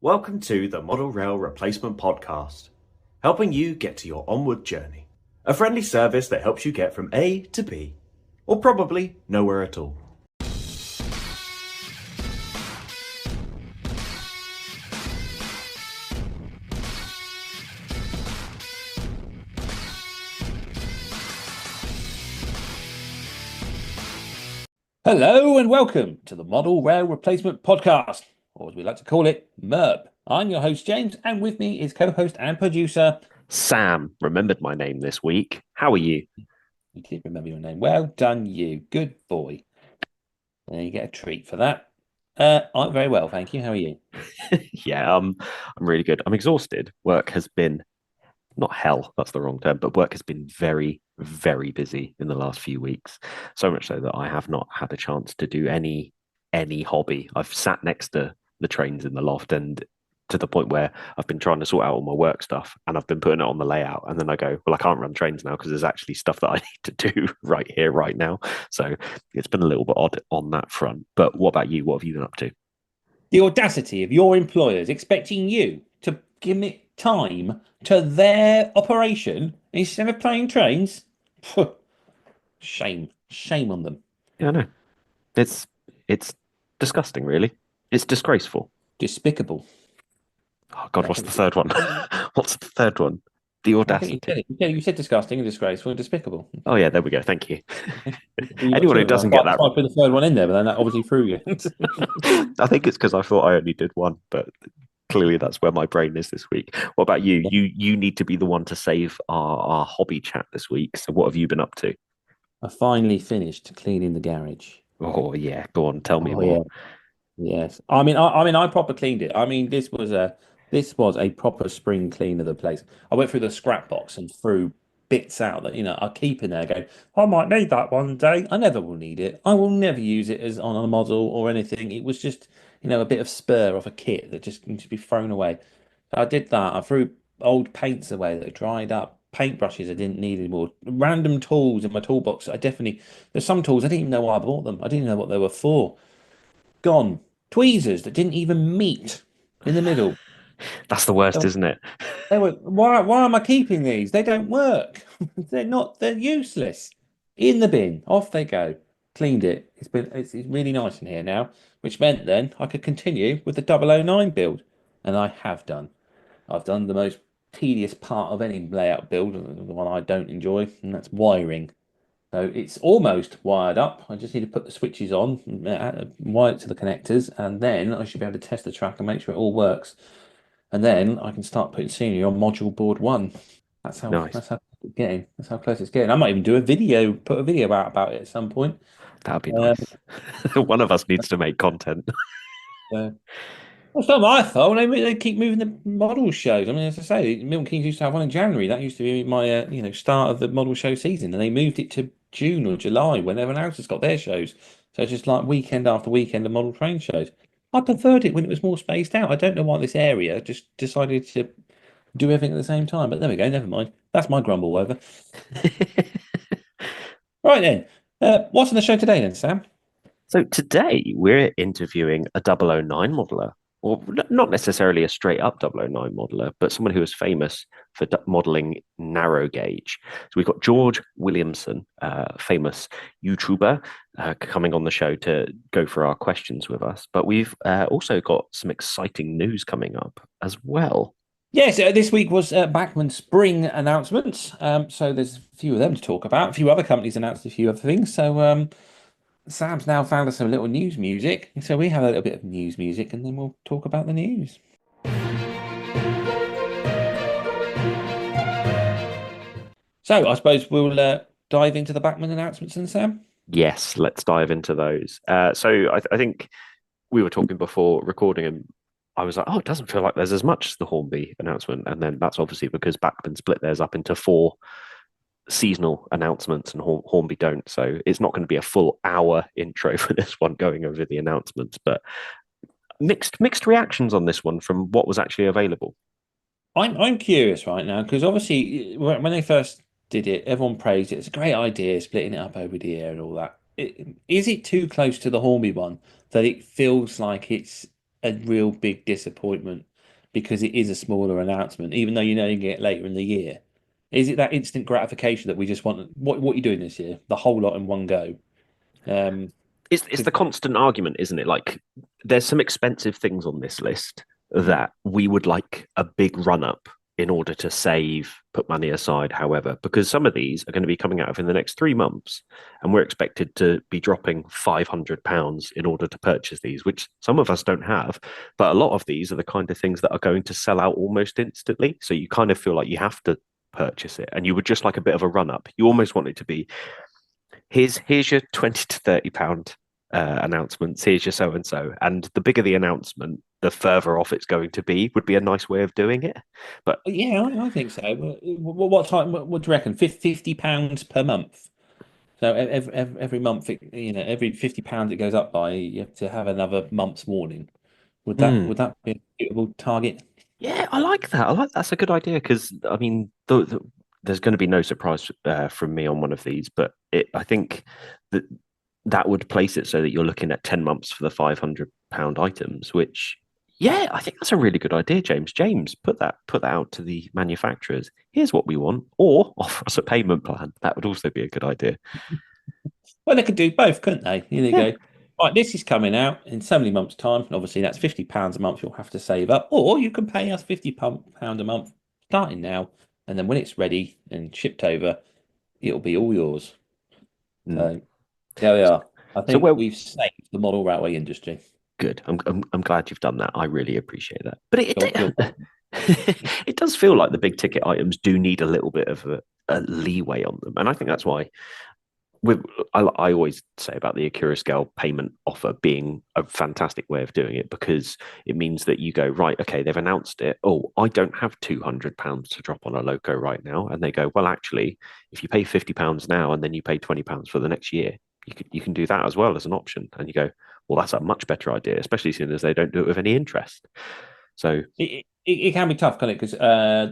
Welcome to the Model Rail Replacement Podcast, helping you get to your onward journey. A friendly service that helps you get from A to B, or probably nowhere at all. Hello and welcome to the Model Rail Replacement Podcast, or as we like to call it, MERP. I'm your host, James, and with me is co-host and producer. Sam remembered my name this week. How are you? You did remember your name. Well done, you. Good boy. And you get a treat for that. I'm very well, thank you. How are you? Yeah, I'm really good. I'm exhausted. Work has been not hell, that's the wrong term, but work has been very, very busy in the last few weeks. So much so that I have not had a chance to do any hobby. I've sat next to the trains in the loft and to the point where I've been trying to sort out all my work stuff and I've been putting it on the layout. And then I go, well, I can't run trains now because there's actually stuff that I need to do right here, right now. So it's been a little bit odd on that front. But what about you? What have you been up to? The audacity of your employers expecting you to commit time to their operation instead of playing trains? Shame. Shame on them. Yeah, I know. It's disgusting, really. It's disgraceful. Despicable. Oh God, what's the third one? What's the third one? The I think you said audacity. it. You said disgusting and disgraceful and despicable. Oh yeah, there we go. Thank you. You got Anyone two who of them. doesn't get that, I put the third one in there, but then that obviously threw you. I think it's because I thought I only did one, but clearly that's where my brain is this week. What about you? You need to be the one to save our hobby chat this week. So what have you been up to? I finally finished cleaning the garage. Oh yeah, go on, tell me Oh more. yeah, yes. I proper cleaned it. I mean, this was a proper spring clean of the place. I went through the scrap box and threw bits out that I keep in there. Going, I might need that one day. I never will need it. I will never use it as on a model or anything. It was just a bit of spur off a kit that just needs to be thrown away. So I did that. I threw old paints away that had dried up, paintbrushes I didn't need anymore, random tools in my toolbox. There's some tools I didn't even know why I bought them. I didn't know what they were for. Gone. Tweezers that didn't even meet in the middle. That's the worst, So isn't it? they were, why am I keeping these? They don't work. They're useless. In the bin. Off they go. Cleaned it. It's really nice in here now, which meant then I could continue with the 009 build. And I have done. I've done the most tedious part of any layout build, the one I don't enjoy, and that's wiring. So it's almost wired up. I just need to put the switches on, wire it to the connectors, and then I should be able to test the track and make sure it all works. And then I can start putting scenery on module board one. That's how Nice. that's how it's getting. That's how close it's getting. I might even do a video, put a video out about it at some point. That'd be Uh, nice. One of us needs to make content. so Well, it's not my fault. They keep moving the model shows. I mean, as I say, Milton Keynes used to have one in January. That used to be my, start of the model show season, and they moved it to June or July when everyone else has got their shows. So it's just like weekend after weekend of model train shows. I preferred it when it was more spaced out. I don't know why this area just decided to do everything at the same time. But there we go. Never mind. That's my grumble over. Right then. What's on the show today then, Sam? So today we're interviewing a 009 modeler, or not necessarily a straight up 009 modeler, but someone who is famous for modeling narrow gauge. So we've got George Williamson, famous YouTuber, coming on the show to go for our questions with us. But we've also got some exciting news coming up as well. Yes, this week was Bachmann Spring announcements. So there's a few of them to talk about. A few other companies announced a few other things. So Sam's now found us some little news music. So we have a little bit of news music and then we'll talk about the news. So I suppose we'll dive into the Bachmann announcements and Sam. Yes, let's dive into those. I think we were talking before recording, and I was like, oh, it doesn't feel like there's as much as the Hornby announcement. And then that's obviously because Bachmann split theirs up into four seasonal announcements and Hornby don't. So it's not going to be a full hour intro for this one going over the announcements, but mixed reactions on this one from what was actually available. I'm curious right now because obviously when they first did it, everyone praised it. It's a great idea, splitting it up over the air and all that. Is it too close to the Hornby one that it feels like it's a real big disappointment? because it is a smaller announcement, even though you know you get it later in the year? Is it that instant gratification that we just want? What are you doing this year? The whole lot in one go? Um, It's the constant argument, isn't it? Like, there's some expensive things on this list that we would like a big run up in order to save, put money aside, however, because some of these are going to be coming out of in the next 3 months, and we're expected to be dropping £500 in order to purchase these, which some of us don't have. But a lot of these are the kind of things that are going to sell out almost instantly. So you kind of feel like you have to purchase it, and you would just like a bit of a run up. You almost want it to be, here's your £20 to £30 announcements. Here's your so and so, and the bigger the announcement, the further off it's going to be. Would be a nice way of doing it. But yeah, I think so. What time? What do you reckon? £50 per month. So every month, every £50 it goes up by, you have to have another month's warning. Would that be a suitable target? yeah, I like that. That's a good idea because I mean, there's going to be no surprise from me on one of these, but I think that that would place it so that you're looking at 10 months for the £500 items, which, yeah, I think that's a really good idea, James. James, put that out to the manufacturers. Here's what we want, or offer us a payment plan. That would also be a good idea. Well, they could do both, couldn't they? They Yeah. go, right, this is coming out in so many months' time. And obviously, that's £50 a month you'll have to save up, or you can pay us £50 a month starting now, and then when it's ready and shipped over, it'll be all yours. Mm. So there we are. I So, think well, we've saved the model railway industry. good. I'm glad you've done that. I really appreciate that. But You're it does feel like the big ticket items do need a little bit of a leeway on them, and I think that's why with I always say about the Acura scale payment offer being a fantastic way of doing it, because it means that you go, right, okay, they've announced it. Oh, I don't have £200 to drop on a loco right now, and they go, well, actually, if you pay £50 now and then you pay £20 for the next year, you can do that as well as an option. And you go, well, that's a much better idea, especially seeing as they don't do it with any interest. So it can be tough, can't it? Because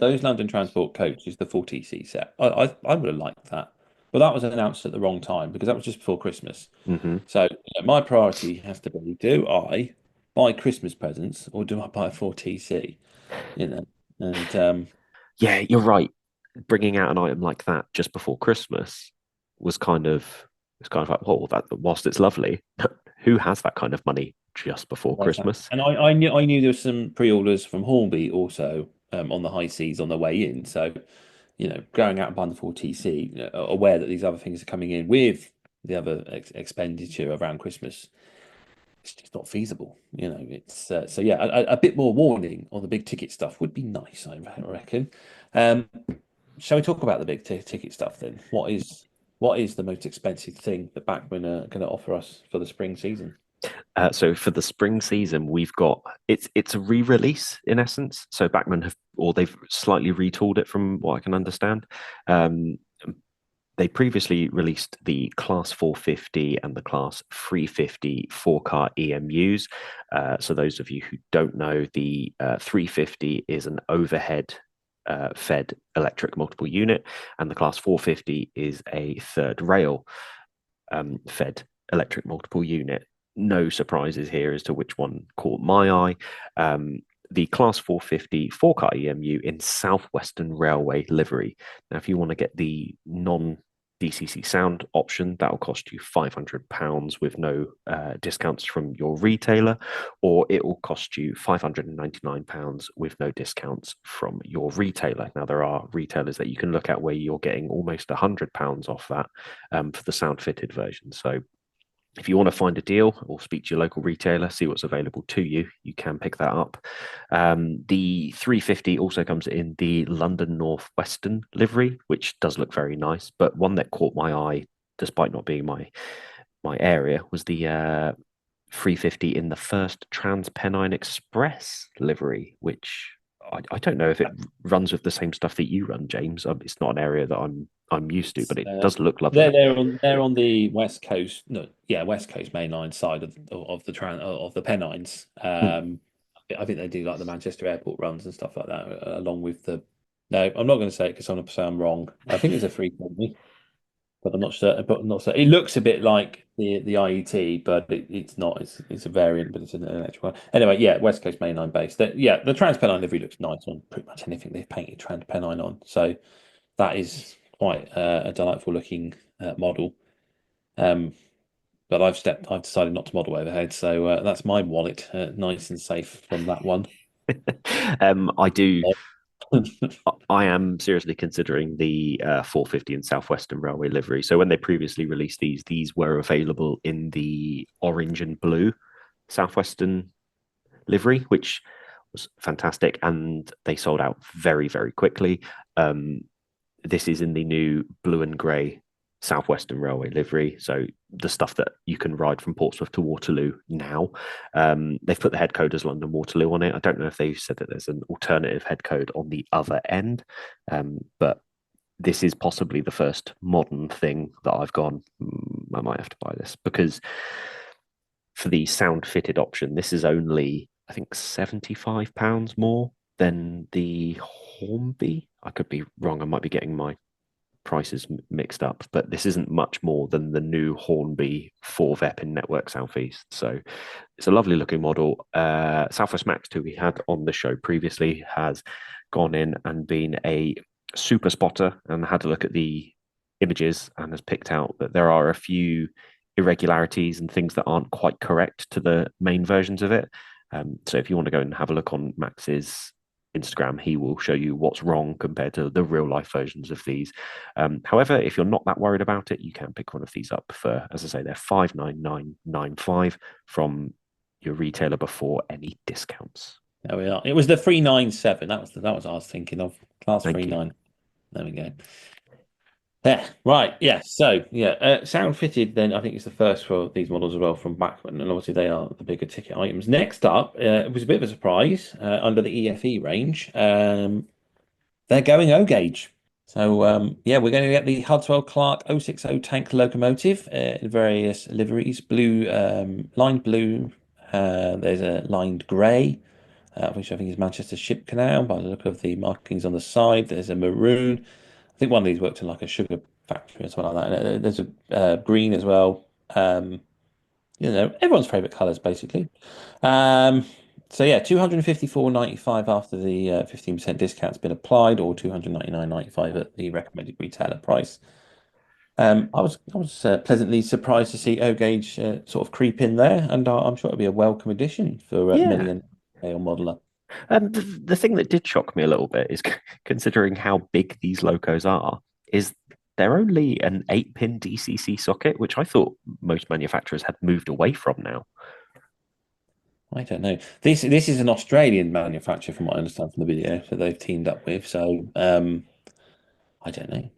those London Transport coaches, the 40C set, I would have liked that, but that was announced at the wrong time because that was just before Christmas. mhm. So my priority has to be: do I buy Christmas presents or do I buy a 4TC? And Yeah, you're right. Bringing out an item like that just before Christmas was kind of it's kind of like, well, that whilst it's lovely, who has that kind of money just before Christmas? and I knew there was some pre-orders from Hornby also on the high seas on their way in. So going out and buying the 4TC, aware that these other things are coming in with the other expenditure around Christmas, it's just not feasible. It's so yeah, a bit more warning on the big ticket stuff would be nice, I reckon. Um, shall we talk about the big ticket stuff then? What is the most expensive thing that Bachmann are going to offer us for the spring season? So for the spring season, we've got it's a re-release in essence. So Bachmann they've slightly retooled it from what I can understand. Um, they previously released the Class 450 and the Class 350 four-car EMUs. So those of you who don't know, the 350 is an overhead fed electric multiple unit, and the Class 450 is a third rail fed electric multiple unit. No surprises here as to which one caught my eye. The Class 450 four-car EMU in Southwestern Railway livery. Now, if you want to get the non-DCC sound option, that will cost you £500 with no discounts from your retailer, or it will cost you £599 with no discounts from your retailer. Now, there are retailers that you can look at where you're getting almost £100 off that for the sound fitted version. So if you want to find a deal or speak to your local retailer, see what's available to you, you can pick that up. The 350 also comes in the London Northwestern livery, which does look very nice. But one that caught my eye, despite not being my area, was the 350 in the first Trans-Pennine Express livery, which I don't know if it runs with the same stuff that you run, James. It's not an area that I'm used to, but it does look lovely. They're on the west coast, no, yeah, west coast mainline side of the Pennines. I think they do like the Manchester Airport runs and stuff like that, along with the. No, I'm not going to say it because I'm going to say I'm wrong. I think it's a 320. but I'm not sure. But not so. It looks a bit like the IET, but it's not. It's a variant, but it's an electric one. Anyway, yeah, West Coast mainline based. The Transpennine livery looks nice on pretty much anything they've painted Transpennine on. So that is quite a delightful looking model. But I've decided not to model overhead, so that's my wallet, nice and safe from that one. I do. I am seriously considering the 450 and Southwestern Railway livery. So when they previously released these were available in the orange and blue Southwestern livery, which was fantastic, and they sold out very, very quickly. This is in the new blue and grey Southwestern Railway livery, so the stuff that you can ride from Portsmouth to Waterloo now. They've put the head code as London Waterloo on it. I don't know if they've said that there's an alternative head code on the other end, but this is possibly the first modern thing that I've gone, I might have to buy this, because for the sound fitted option, this is only, I think, £75 more than the Hornby. I could be wrong. I might be getting my prices mixed up, but this isn't much more than the new Hornby 4VEP in Network Southeast. So it's a lovely looking model. Southwest Max, who we had on the show previously, has gone in and been a super spotter and had a look at the images and has picked out that there are a few irregularities and things that aren't quite correct to the main versions of it. So if you want to go and have a look on Max's Instagram, he will show you what's wrong compared to the real life versions of these. However, if you're not that worried about it, you can pick one of these up for, as I say, they're $599.95 from your retailer before any discounts. There we are. It was the 397. That was what I was thinking of. Class Thank 39. There we go. Yeah, right. Yeah. So, yeah, sound fitted. Then I think it's the first for these models as well from Bachmann, and obviously they are the bigger ticket items. Next up, it was a bit of a surprise under the EFE range. They're going O gauge. So, yeah, we're going to get the Hudswell Clark 060 tank locomotive in various liveries: blue, lined blue. There's a lined grey, which I think is Manchester Ship Canal by the look of the markings on the side. There's a maroon. I think one of these worked in like a sugar factory or something like that. And there's a green as well. Everyone's favorite colors basically. So yeah, 254.95 after the 15% discount's been applied, or 299.95 at the recommended retailer price. I was pleasantly surprised to see O gauge sort of creep in there, and I'm sure it'll be a welcome addition for many Yeah. an AL modeler. The thing that did shock me a little bit is considering how big these locos are, is they're only an 8-pin DCC socket, which I thought most manufacturers had moved away from now. I don't know. This is an Australian manufacturer, from what I understand from the video, that they've teamed up with. So I don't know.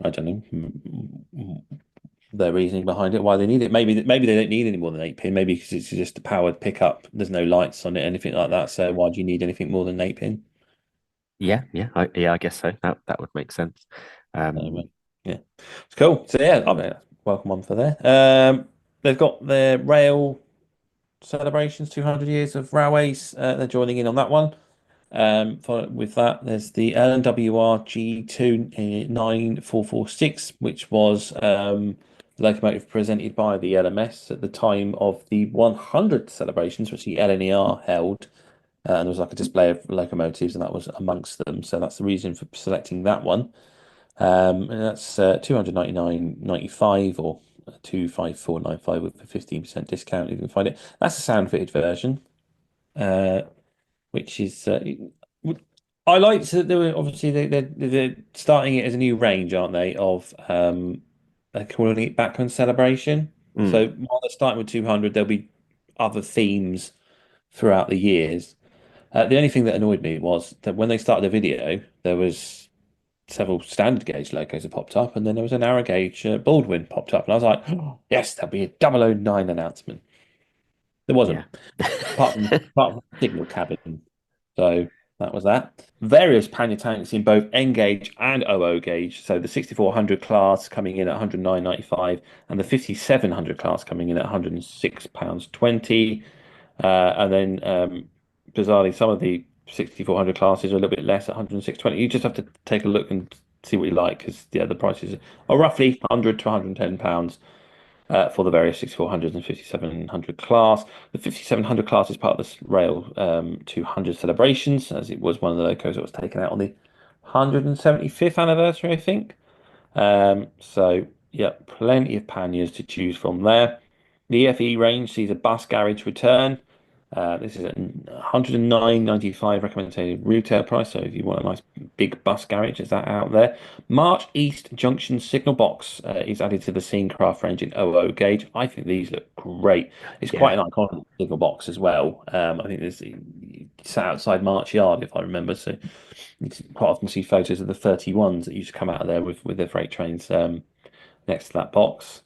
Their reasoning behind it, why they need it. Maybe they don't need any more than 8-pin. Maybe because it's just a powered pickup. There's no lights on it, anything like that. So why do you need anything more than 8-pin? I guess so. That would make sense. Yeah, it's cool. So yeah, I mean, welcome on for there. They've got their rail celebrations, 200 years of railways. They're joining in on that one. With that, there's the LNWR G2 9446, which was the locomotive presented by the LMS at the time of the 100 celebrations, which the LNER held. And there was like a display of locomotives, and that was amongst them. So that's the reason for selecting that one. And that's 299.95 or 254.95 with a 15% discount. You can find it. That's a sound fitted version, which is I liked that they were obviously they're starting it as a new range, aren't they? Of they're calling it Bachmann Celebration. So while they're starting with 200, there'll be other themes throughout the years. The only thing that annoyed me was that when they started the video, there was several standard gauge logos that popped up, and then there was a narrow gauge Baldwin popped up, and I was like, oh, yes, there'll be a 009 announcement. There wasn't, apart from signal cabin. So that was that. Various pannier tanks in both N gauge and OO gauge. So the 6400 class coming in at 109.95, and the 5700 class coming in at £106.20. And then bizarrely, some of the 6400 classes are a little bit less at 106.20. You just have to take a look and see what you like, because the prices are roughly £100 to £110 for the various 6400s and 5700 class. The 5700 class is part of this Rail 200 celebrations, as it was one of the locos that was taken out on the 175th anniversary, I think. So yeah, plenty of panniers to choose from there. The FE range sees a bus garage return. This is at 109.95 recommended retail price. So if you want a nice big bus garage, is that out there? March East Junction signal box is added to the Scenecraft range in 00 gauge. I think these look great. It's quite an iconic signal box as well. I think it's sat outside March Yard, if I remember. So you quite often see photos of the 31s that used to come out of there with their freight trains next to that box.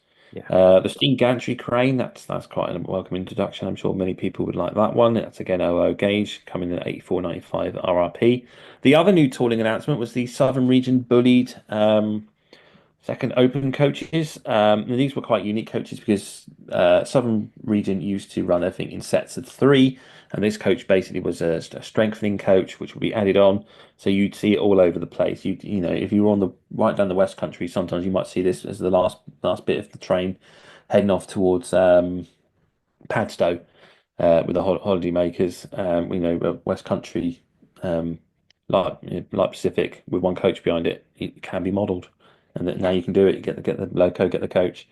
The steam gantry crane, that's quite a welcome introduction. I'm sure many people would like that one. That's again 00 gauge, coming in at 84.95 RRP. The other new tooling announcement was the Southern Region Bullied second open coaches. These were quite unique coaches because Southern Region used to run everything in sets of 3, and this coach basically was a strengthening coach, which will be added on. So you'd see it all over the place. You know, if you were on the right down the West Country, sometimes you might see this as the last bit of the train heading off towards Padstow with the holiday makers. West Country, like Pacific, with one coach behind it, it can be modelled, and that now you can do it. You get the loco, get the coach.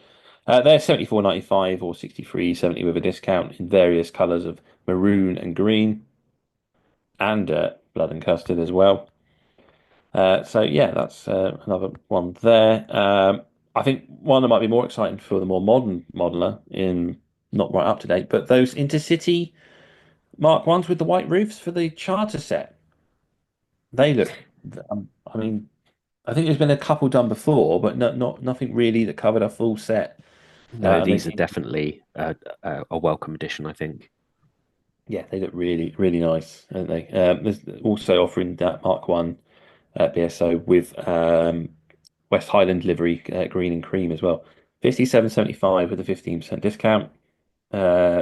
They're 74.95 or 63.70 with a discount in various colours of maroon and green, and blood and custard as well. So yeah, that's another one there. I think one that might be more exciting for the more modern modeler, in not right up to date, but those intercity Mark ones with the white roofs for the charter set. They look. I mean, I think there's been a couple done before, but nothing really that covered a full set. No, these are definitely a welcome addition, I think. Yeah, they look really, really nice, don't they? There's also offering that Mark One BSO with West Highland livery, green and cream as well. 57.75 with a 15% discount.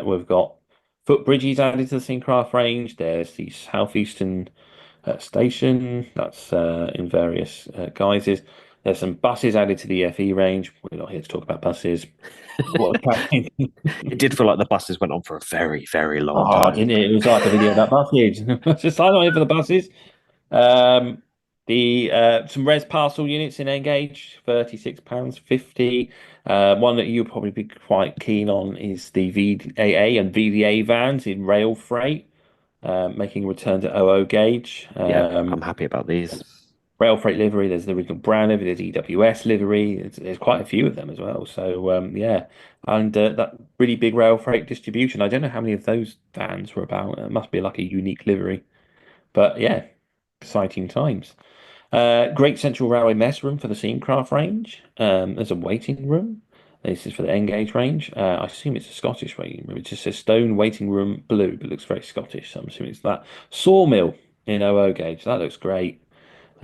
We've got footbridges added to the Scenecraft range. There's the Southeastern station. That's in various guises. There's some buses added to the FE range. We're not here to talk about buses. It did feel like the buses went on for a very, very long Oh, time. didn't it? It was like a video about buses. Just I'm not here for the buses. Some res parcel units in Engage, £36.50. One that you'll probably be quite keen on is the VAA and VDA vans in rail freight, making a return to 00 gauge. I'm happy about these. Rail freight livery, there's the original brown livery, there's EWS livery, there's quite a few of them as well. So yeah, and that really big rail freight distribution. I don't know how many of those vans were about. It must be like a unique livery, but yeah, exciting times. Great Central Railway mess room for the Scenecraft range. There's a waiting room. This is for the Engage range. I assume it's a Scottish waiting room. It just says stone waiting room blue, but looks very Scottish. So I'm assuming it's that. Sawmill in 00 gauge. That looks great.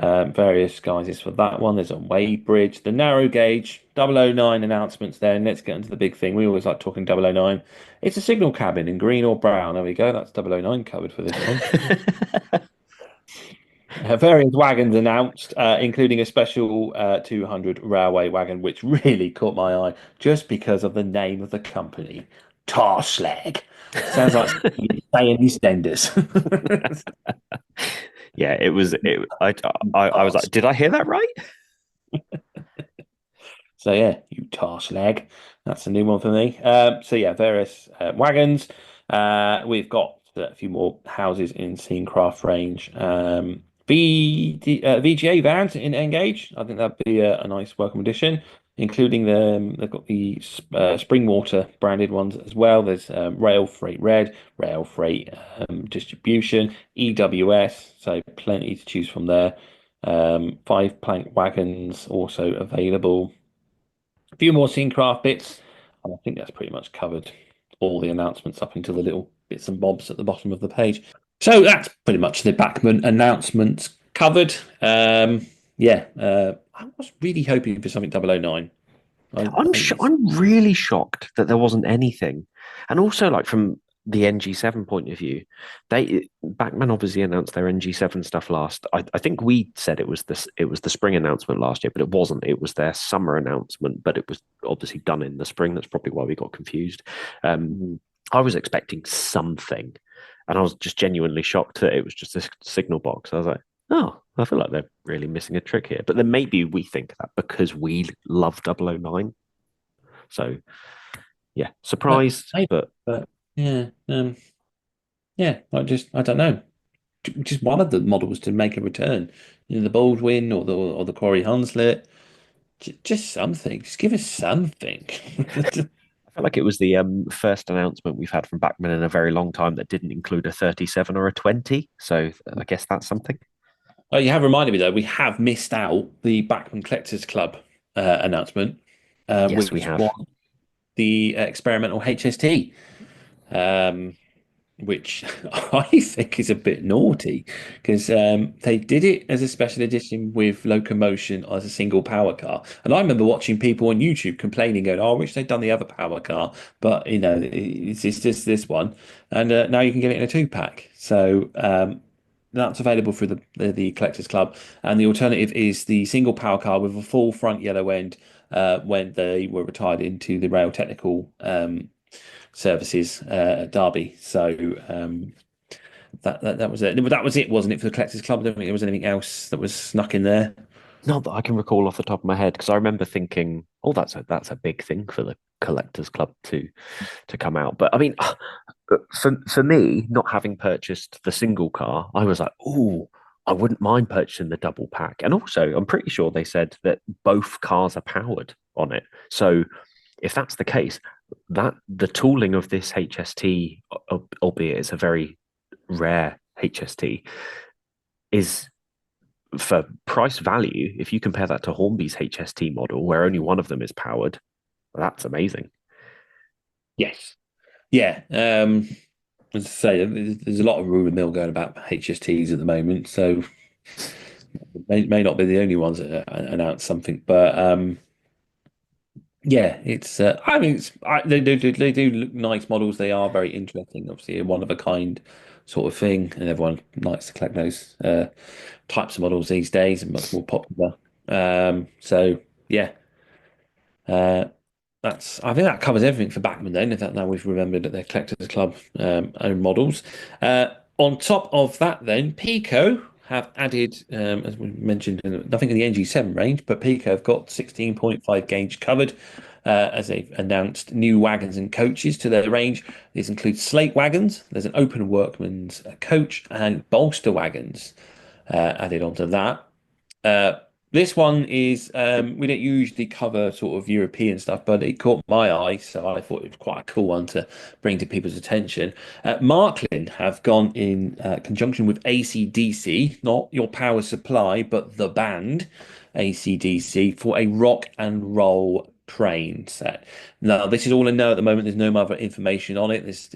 Various guises for that one. There's a weighbridge, the narrow gauge, 009 announcements there. And let's get into the big thing. We always like talking 009. It's a signal cabin in green or brown. There we go. That's 009 covered for this one. Various wagons announced, including a special 200 railway wagon, which really caught my eye just because of the name of the company, Tarslag. Sounds like saying EastEnders. Yeah, it was. I was like, did I hear that right? So yeah, you Tarslag. That's a new one for me. So yeah, various wagons. We've got a few more houses in Scenecraft range. VGA vans in Engage. I think that'd be a nice welcome addition, including they've got the Springwater branded ones as well. There's Rail Freight Red, Rail Freight Distribution, EWS, so plenty to choose from there. 5 plank wagons also available. A few more Scenecraft bits, and I think that's pretty much covered all the announcements up until the little bits and bobs at the bottom of the page. So that's pretty much the Bachmann announcements covered. I was really hoping for something 009. I'm really shocked that there wasn't anything, and also like from the NG7 point of view, Bachmann obviously announced their NG7 stuff last. I think we said it was the spring announcement last year, but it wasn't. It was their summer announcement, but it was obviously done in the spring. That's probably why we got confused. I was expecting something, and I was just genuinely shocked that it was just a signal box. I was like, oh, I feel like they're really missing a trick here. But then maybe we think that because we love 009. So yeah, surprised, Maybe, but but yeah, yeah. I don't know. Just one of the models to make a return. The Baldwin or the Corey Hunslet. Just something. Just give us something. I feel like it was the first announcement we've had from Bachmann in a very long time that didn't include a 37 or a 20. So I guess that's something. Oh, you have reminded me though. We have missed out the Bachmann Collectors Club announcement, Yes, we which have. was the experimental HST. Um, which I think is a bit naughty because they did it as a special edition with locomotion as a single power car. And I remember watching people on YouTube complaining, going, "Oh, I wish they'd done the other power car, but it's just this one." And now you can get it in a two-pack. So that's available through the Collectors Club. And the alternative is the single power car with a full front yellow end when they were retired into the Rail Technical services at Derby. So that was it. That was it, wasn't it, for the Collectors Club? I don't think there was anything else that was snuck in there. Not that I can recall off the top of my head, because I remember thinking, "Oh, that's a big thing for the Collectors Club to come out." But I mean, for me, not having purchased the single car, I was like, "Oh, I wouldn't mind purchasing the double pack." And also, I'm pretty sure they said that both cars are powered on it. So if that's the case, that the tooling of this HST, albeit it's a very rare HST, is for price value. If you compare that to Hornby's HST model, where only one of them is powered, that's amazing. Yes. Yeah. As I say, there's a lot of rumor mill going about HSTs at the moment, so may not be the only ones that announce something. But yeah, it's. I mean, they do look nice models. They are very interesting. Obviously, a one of a kind sort of thing, and everyone likes to collect those types of models these days, and much more popular. So yeah, uh, I think that covers everything for Bachmann then. If that now we've remembered that they're Collectors Club own models. On top of that, then Pico have added, as we mentioned, nothing in the NG7 range, but Pico have got 16.5 gauge covered. As they've announced new wagons and coaches to their range. These include slate wagons, there's an open workman's coach, and bolster wagons added onto that. Uh, this one is we don't usually cover sort of European stuff, but it caught my eye, so I thought it was quite a cool one to bring to people's attention. Marklin have gone in conjunction with AC/DC, not your power supply, but the band AC/DC for a rock and roll train set. Now, this is all I know at the moment. There's no other information on it. There's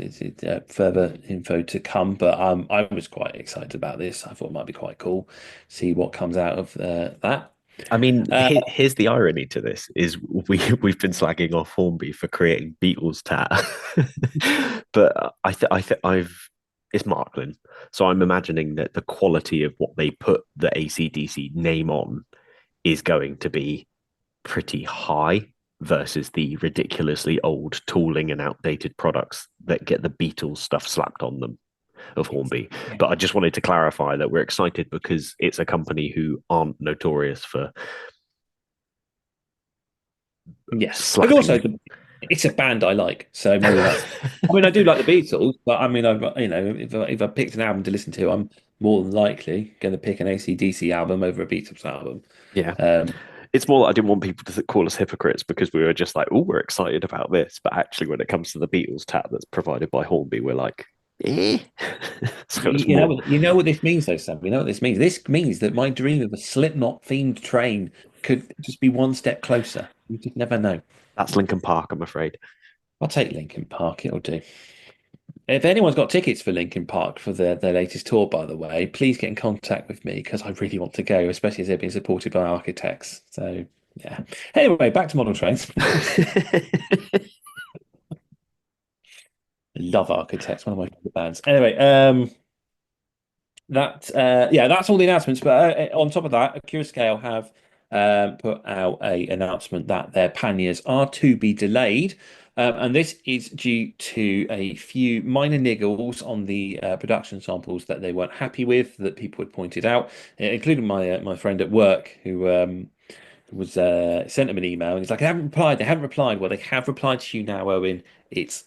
further info to come, but I was quite excited about this. I thought it might be quite cool. See what comes out of that. I mean, Uh, here's the irony to this: is we've been slagging off Hornby for creating Beatles tat, but I've it's Marklin, so I'm imagining that the quality of what they put the ACDC name on is going to be pretty high versus the ridiculously old tooling and outdated products that get the Beatles stuff slapped on them of Hornby. But I just wanted to clarify that we're excited because it's a company who aren't notorious for yes, but also slapping. it's a band I like, so maybe that's. I mean, I do like the Beatles, but I mean, if I picked an album to listen to, I'm more than likely going to pick an AC/DC album over a Beatles album. Yeah. Um, It's more that I didn't want people to call us hypocrites because we were just like, oh, we're excited about this. But actually, when it comes to the Beatles tat that's provided by Hornby, we're like, eh. So it's You know, more. you know what this means, though, Sam. You know what this means. This means that my dream of a Slipknot themed train could just be one step closer. You just never know. That's Lincoln Park, I'm afraid. I'll take Linkin Park. It'll do. If anyone's got tickets for Linkin Park for their latest tour, by the way, please get in contact with me because I really want to go, especially as they're being supported by architects. So yeah. Anyway, back to model trains. Love Architects, one of my favorite bands. Anyway, that's all the announcements. But on top of that, Curascale have put out a announcement that their panniers are to be delayed, and this is due to a few minor niggles on the production samples that they weren't happy with, that people had pointed out, including my friend at work who was sent them an email, and he's like, "They haven't replied. They haven't replied." Well, they have replied to you now, Owen. It's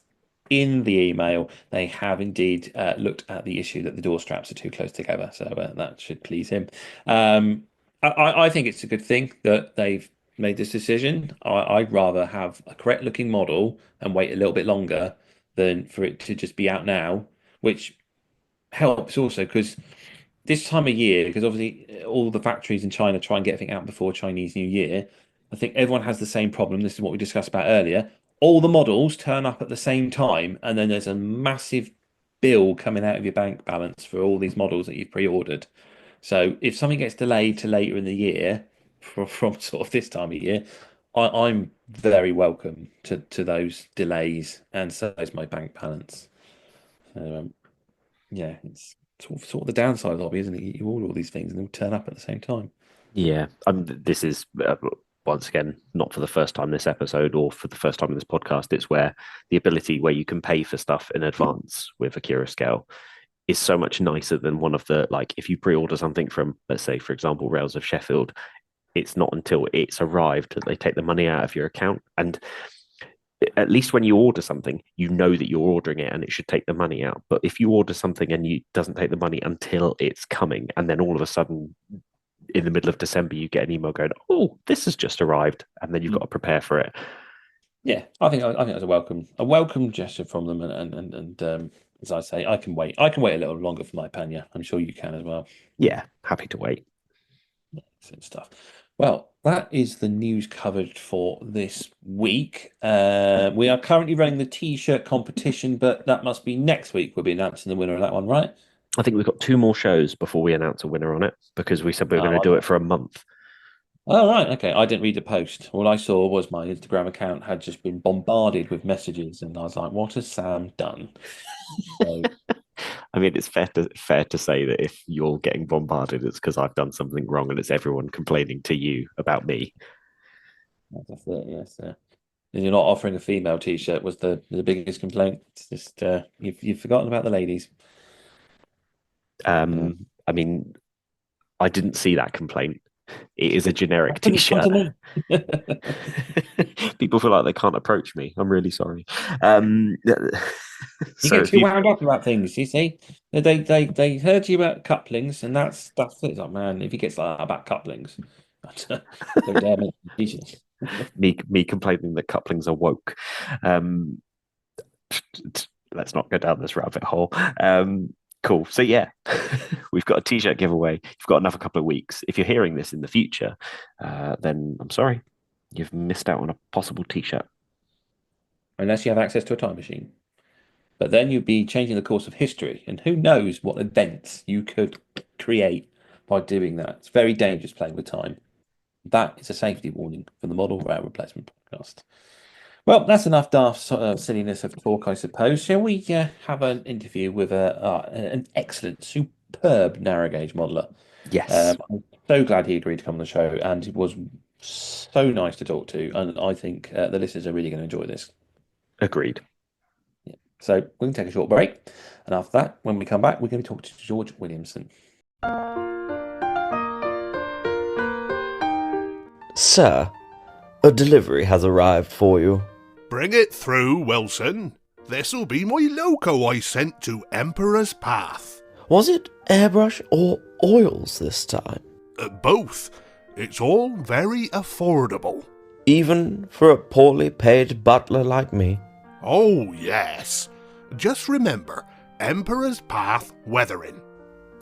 in the email. They have indeed looked at the issue that the door straps are too close together, so that should please him. I think it's a good thing that they've made this decision. I'd rather have a correct looking model and wait a little bit longer than for it to just be out now, which helps also because this time of year, because obviously all the factories in China try and get everything out before Chinese New Year. I think everyone has the same problem. This is what we discussed about earlier. All the models turn up at the same time, and then there's a massive bill coming out of your bank balance for all these models that you've pre-ordered. So if something gets delayed to later in the year, from sort of this time of year, I'm very welcome to those delays, and so is my bank balance. So, yeah, it's sort of the downside of the hobby, isn't it? You order all these things and they'll turn up at the same time. Yeah, this is once again not for the first time this episode or for the first time in this podcast. It's where the ability where you can pay for stuff in advance with Akira Scale is so much nicer than one of the, like, if you pre-order something from, let's say, for example, Rails of Sheffield, it's not until it's arrived that they take the money out of your account. And at least when you order something, you know that you're ordering it and it should take the money out. But if you order something and you doesn't take the money until it's coming, and then all of a sudden in the middle of December you get an email going, "Oh, this has just arrived," and then you've got to prepare for it. Yeah, I think that's a welcome gesture from them, and as I say, I can wait. I can wait a little longer for my Panya. I'm sure you can as well. Yeah, happy to wait. Excellent stuff. Well, that is the news covered for this week. We are currently running the T-shirt competition, but that must be next week. We'll be announcing the winner of that one, right? I think we've got 2 more shows before we announce a winner on it, because we said we were going to do it for a month. Oh, right. Okay. I didn't read the post. All I saw was my Instagram account had just been bombarded with messages, and I was like, what has Sam done? So, I mean, it's fair to say that if you're getting bombarded, it's because I've done something wrong and it's everyone complaining to you about me. that's it. Yes. You're not offering a female T-shirt was the biggest complaint. It's just you've forgotten about the ladies. I mean, I didn't see that complaint. It is a generic T-shirt. People feel like they can't approach me. I'm really sorry. You get too wound up about things. You see, they heard you about couplings, and that's it. Like, man, if he gets like that about couplings, don't dare make T-shirts. me complaining that couplings are woke. Let's not go down this rabbit hole. Cool. So yeah, we've got a T-shirt giveaway. You've got another couple of weeks. If you're hearing this in the future, then I'm sorry, you've missed out on a possible T-shirt. Unless you have access to a time machine. But then you'd be changing the course of history, and who knows what events you could create by doing that. It's very dangerous playing with time. That is a safety warning from the Model Rail Replacement Podcast. Well, that's enough daft silliness of talk, I suppose. Shall we have an interview with an excellent, superb narrow gauge modeler? Yes. I'm so glad he agreed to come on the show, and it was so nice to talk to. And I think the listeners are really going to enjoy this. Agreed. Yeah. So we can take a short break. And after that, when we come back, we're going to be talking to George Williamson. Sir, a delivery has arrived for you. Bring it through, Wilson. This'll be my loco I sent to Emperor's Path. Was it airbrush or oils this time? Both. It's all very affordable. Even for a poorly paid butler like me? Oh, yes. Just remember, Emperor's Path Weathering.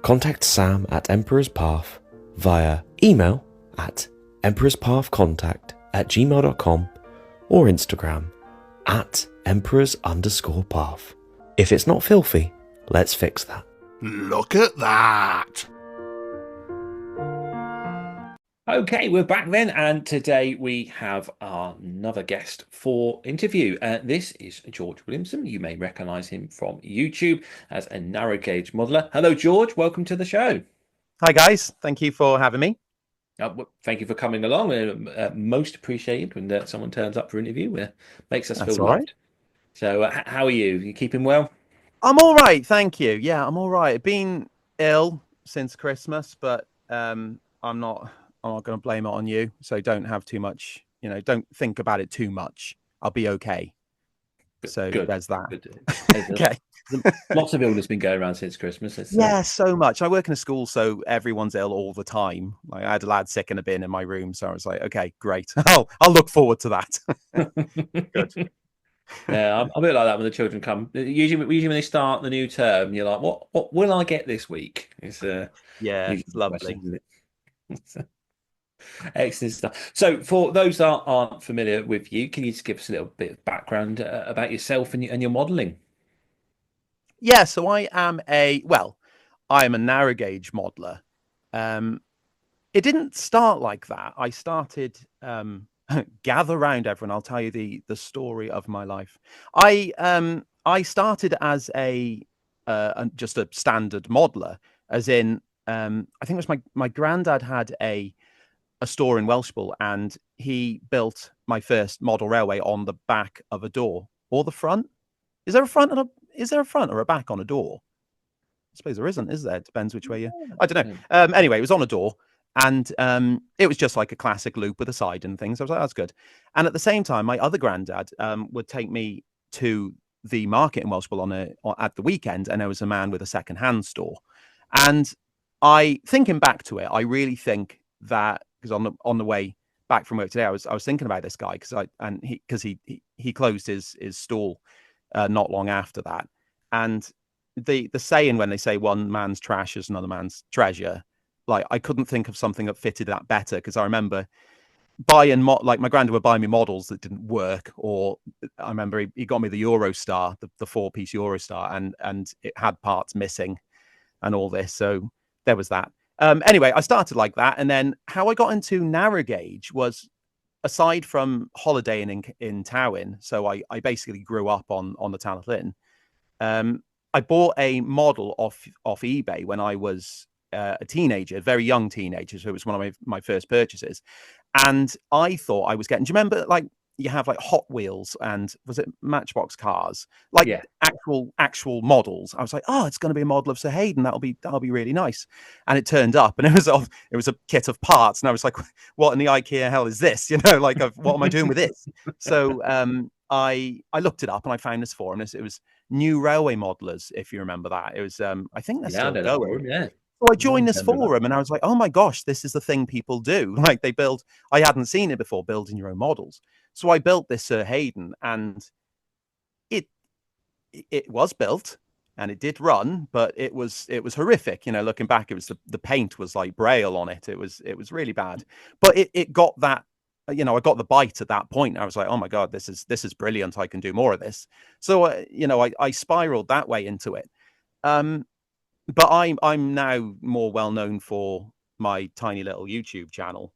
Contact Sam at Emperor's Path via email at emperorspathcontact@gmail.com or Instagram at emperors_path. If it's not filthy, let's fix that. Look at that. Okay, we're back then, and today we have another guest for interview. This is George Williamson. You may recognize him from YouTube as a narrow gauge modeler. Hello, George. Welcome to the show. Hi guys, thank you for having me. Thank you for coming along. Most appreciated when someone turns up for an interview. Makes us That's feel all right. loved. So, how are you? You keeping well? I'm all right, thank you. Yeah, I'm all right. I've been ill since Christmas, but I'm not. I'm not going to blame it on you. So don't have too much. Don't think about it too much. I'll be okay. So Good. there's that. Good. Okay. Lots of illness been going around since Christmas. Yeah, so much. I work in a school, so everyone's ill all the time. Like I had a lad sick in a bin in my room, so I was like, okay, great. I'll look forward to that. Good. Yeah, I'm a bit like that when the children come. Usually when they start the new term, you're like, "What will I get this week?" It's Yeah, usually it's the lovely. question, isn't it? Excellent stuff. So, for those that aren't familiar with you, can you just give us a little bit of background about yourself and your modelling? Yeah, so I am a narrow gauge modeler. It didn't start like that. I started gather round everyone. I'll tell you the story of my life. I started as just a standard modeler, as in I think it was my granddad had a store in Welshpool, and he built my first model railway on the back of a door or the front. Is there a front or a back on a door? I suppose there isn't, is there? It depends which way you. I don't know. Anyway, it was on a door, and it was just like a classic loop with a side and things. I was like, that's good. And at the same time, my other granddad would take me to the market in Welshpool at the weekend, and there was a man with a second-hand store. And thinking back to it, I really think that because on the way back from work today, I was thinking about this guy because he closed his stall not long after that. And the saying when they say one man's trash is another man's treasure, like I couldn't think of something that fitted that better, because I remember buying like my granddad would buy me models that didn't work, or I remember he got me the Eurostar, the 4-piece Eurostar, and it had parts missing and all this. So there was that. Anyway, I started like that, and then how I got into narrow gauge was, aside from holidaying in Towyn, so I basically grew up on the Talent Inn. I bought a model off eBay when I was a teenager, a very young teenager. So it was one of my first purchases. And I thought I was getting, do you remember like you have like Hot Wheels and was it Matchbox cars? Like actual models. I was like, oh, it's going to be a model of Sir Hayden. That'll be really nice. And it turned up and it was a kit of parts. And I was like, what in the IKEA hell is this? Like what am I doing with this? So I looked it up and I found this forum. It was New Railway Modelers, if you remember that. It was I think they're still going. Forum, yeah. So I joined this forum and I was like, oh my gosh, this is the thing people do. Like they build, I hadn't seen it before, building your own models. So I built this Sir Hayden, and it was built and it did run, but it was horrific. Looking back, it was the paint was like Braille on it. It was really bad. But it got that, I got the bite at that point. I was like, oh my God, this is brilliant. I can do more of this. So I spiraled that way into it. But I'm now more well known for my tiny little YouTube channel,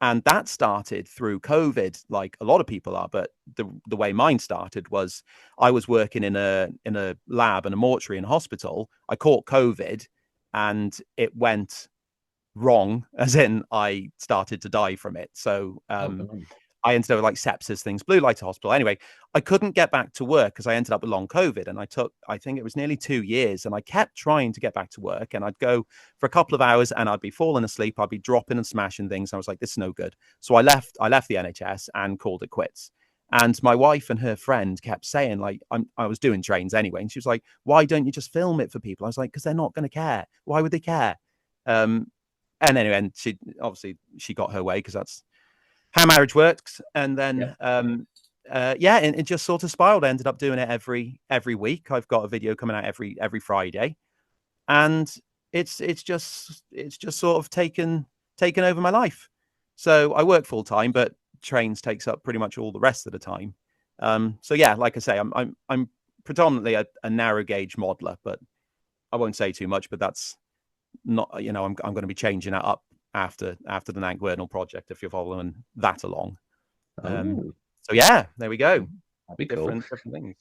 and that started through COVID, like a lot of people are. But the way mine started was I was working in a lab and a mortuary in a hospital. I caught COVID, and it went wrong, as in I started to die from it. So I ended up with like sepsis things, blue light to hospital. Anyway, I couldn't get back to work because I ended up with long COVID, and I think it was nearly 2 years, and I kept trying to get back to work, and I'd go for a couple of hours and I'd be falling asleep. I'd be dropping and smashing things. I was like, this is no good. So I left the NHS and called it quits. And my wife and her friend kept saying, like, I was doing trains anyway. And she was like, why don't you just film it for people? I was like, because they're not going to care. Why would they care? And anyway, and she got her way, because that's how marriage works. And then and it just sort of spiraled. I ended up doing it every week. I've got a video coming out every Friday, and it's just sort of taken over my life. So I work full time, but trains takes up pretty much all the rest of the time. So yeah, like I say, I'm predominantly a narrow gauge modeler, but I won't say too much. But that's not, I'm going to be changing that up after the Nank Vernal project, if you're following that along. Oh, So yeah, there we go. that'd be cool. Different things.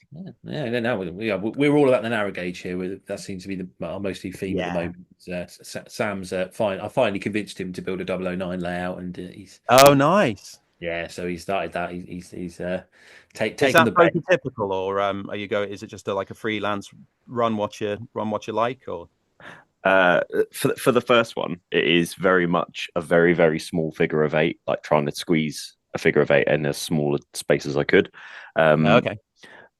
Yeah, no, we're all about the narrow gauge here. That seems to be our mostly theme at the moment. Sam's fine. I finally convinced him to build a 009 layout, and he's Nice. Yeah, so he started that. He's Is taken that the bait. prototypical, or are you going? Is it just like a freelance run what you like, or? For the first one, it is very much a very, very small figure of eight, like trying to squeeze a figure of eight in as small a space as I could. Okay.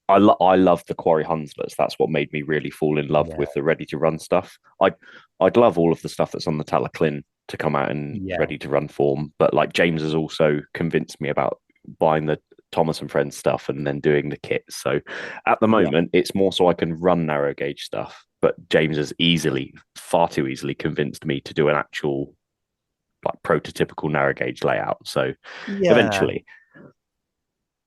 I love the Quarry Hunslers. That's what made me really fall in love with the ready to run stuff. I'd love all of the stuff that's on the Talaclin to come out in ready to run form, but like James has also convinced me about buying the Thomas and Friends stuff and then doing the kit. So at the moment, it's more so I can run narrow gauge stuff. But James has far too easily convinced me to do an actual like prototypical narrow gauge layout. So eventually.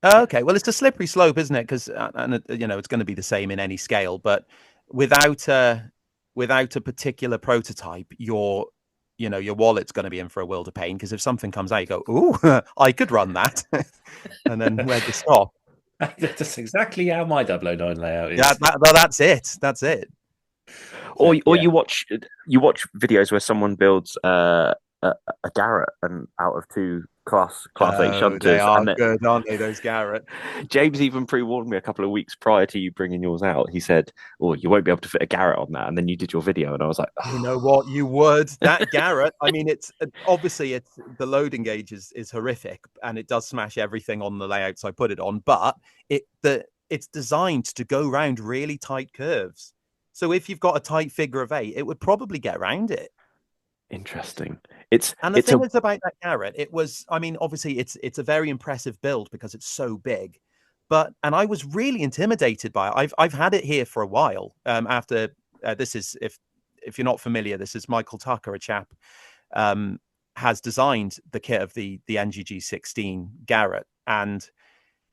Okay, well, it's a slippery slope, isn't it? Because it's going to be the same in any scale, but without a particular prototype, your wallet's going to be in for a world of pain. Because if something comes out, you go, "Ooh, I could run that," and then where to stop? That's exactly how my 009 layout is. Yeah, that's it. That's it. Or you watch videos where someone builds a Garrett and out of two class A shunters. They are good, aren't they? Those Garrett. James even pre-warned me a couple of weeks prior to you bringing yours out. He said, "Oh, you won't be able to fit a Garrett on that." And then you did your video, and I was like, "You know what? You would that Garrett." I mean, it's obviously the loading gauge is horrific, and it does smash everything on the layouts I put it on. But it's designed to go around really tight curves. So if you've got a tight figure of eight, it would probably get around it. Interesting. And the thing is about that Garrett, it was, I mean, obviously it's a very impressive build because it's so big, and I was really intimidated by it. I've had it here for a while. After this is, if you're not familiar, this is Michael Tucker, a chap, has designed the kit of the NGG 16 Garrett, and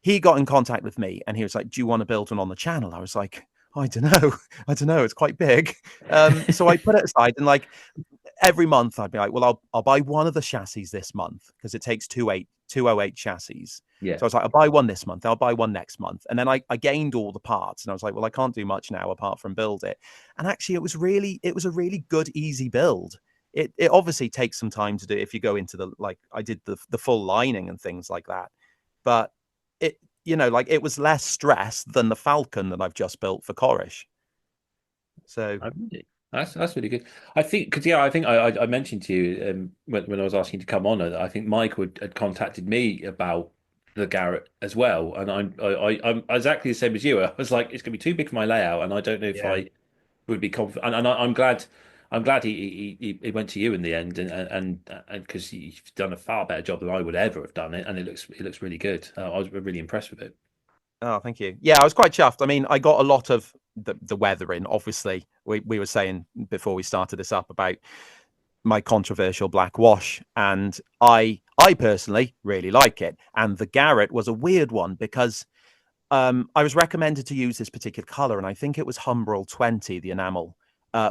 he got in contact with me and he was like, "Do you want to build one on the channel?" I was like, I don't know. It's quite big. So I put it aside, and like every month I'd be like, well, I'll buy one of the chassis this month because it takes 208 chassis. Yeah. So I was like, I'll buy one this month. I'll buy one next month. And then I gained all the parts, and I was like, well, I can't do much now apart from build it. And actually, it was a really good, easy build. It obviously takes some time to do if you go into I did the full lining and things like that, but it was less stress than the Falcon that I've just built for Corish. So that's really good. I think because I think I mentioned to you when I was asking to come on, I think Mike had contacted me about the Garrett as well, and I'm exactly the same as you. I was like, it's going to be too big for my layout, and I don't know if I would be confident. And I'm glad he went to you in the end, and because you've done a far better job than I would ever have done it, and it looks really good. I was really impressed with it. Oh, thank you. Yeah, I was quite chuffed. I mean, I got a lot of the weathering. Obviously, we were saying before we started this up about my controversial black wash, and I personally really like it. And the Garrett was a weird one because I was recommended to use this particular color, and I think it was Humbrol 20, the enamel,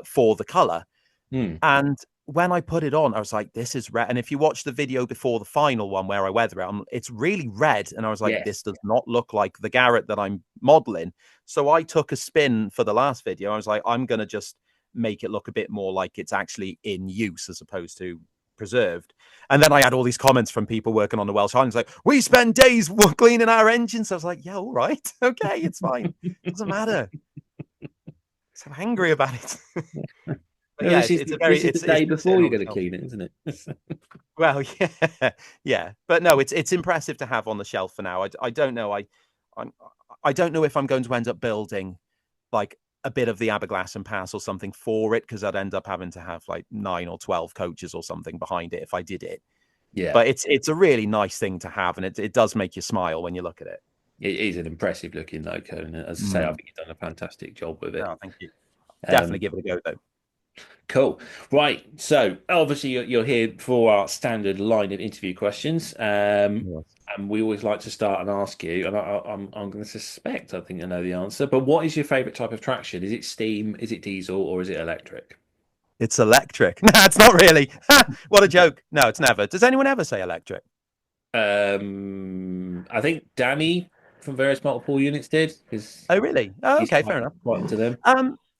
for the color. And when I put it on, I was like, this is red. And if you watch the video before the final one where I weather it, it's really red. And I was like, this does not look like the Garrett that I'm modeling. So I took a spin for the last video. I was like, I'm going to just make it look a bit more like it's actually in use as opposed to preserved. And then I had all these comments from people working on the Welsh Highlands like, we spend days cleaning our engines. So I was like, yeah, all right. Okay, it's fine. It doesn't matter. So angry about it. But yeah, it's the day before you're going to clean it, isn't it? Well, yeah. But no, it's impressive to have on the shelf for now. I don't know. I don't know if I'm going to end up building like a bit of the Aberglass and Pass or something for it, because I'd end up having to have like 9 or 12 coaches or something behind it if I did it. Yeah. But it's a really nice thing to have, and it does make you smile when you look at it. It is an impressive looking loco, and as I say, I think you've done a fantastic job with it. Oh, thank you. Definitely give it a go though. Cool. Right. So obviously you're here for our standard line of interview questions. And we always like to start and ask you, and I'm going to suspect I think I know the answer, but what is your favorite type of traction? Is it steam, is it diesel, or is it electric? It's electric. No, it's not really. What a joke. No, it's never. Does anyone ever say electric? I think Danny from Various Multiple Units did, because Oh, really? Oh, he's okay, fair enough. quite into them.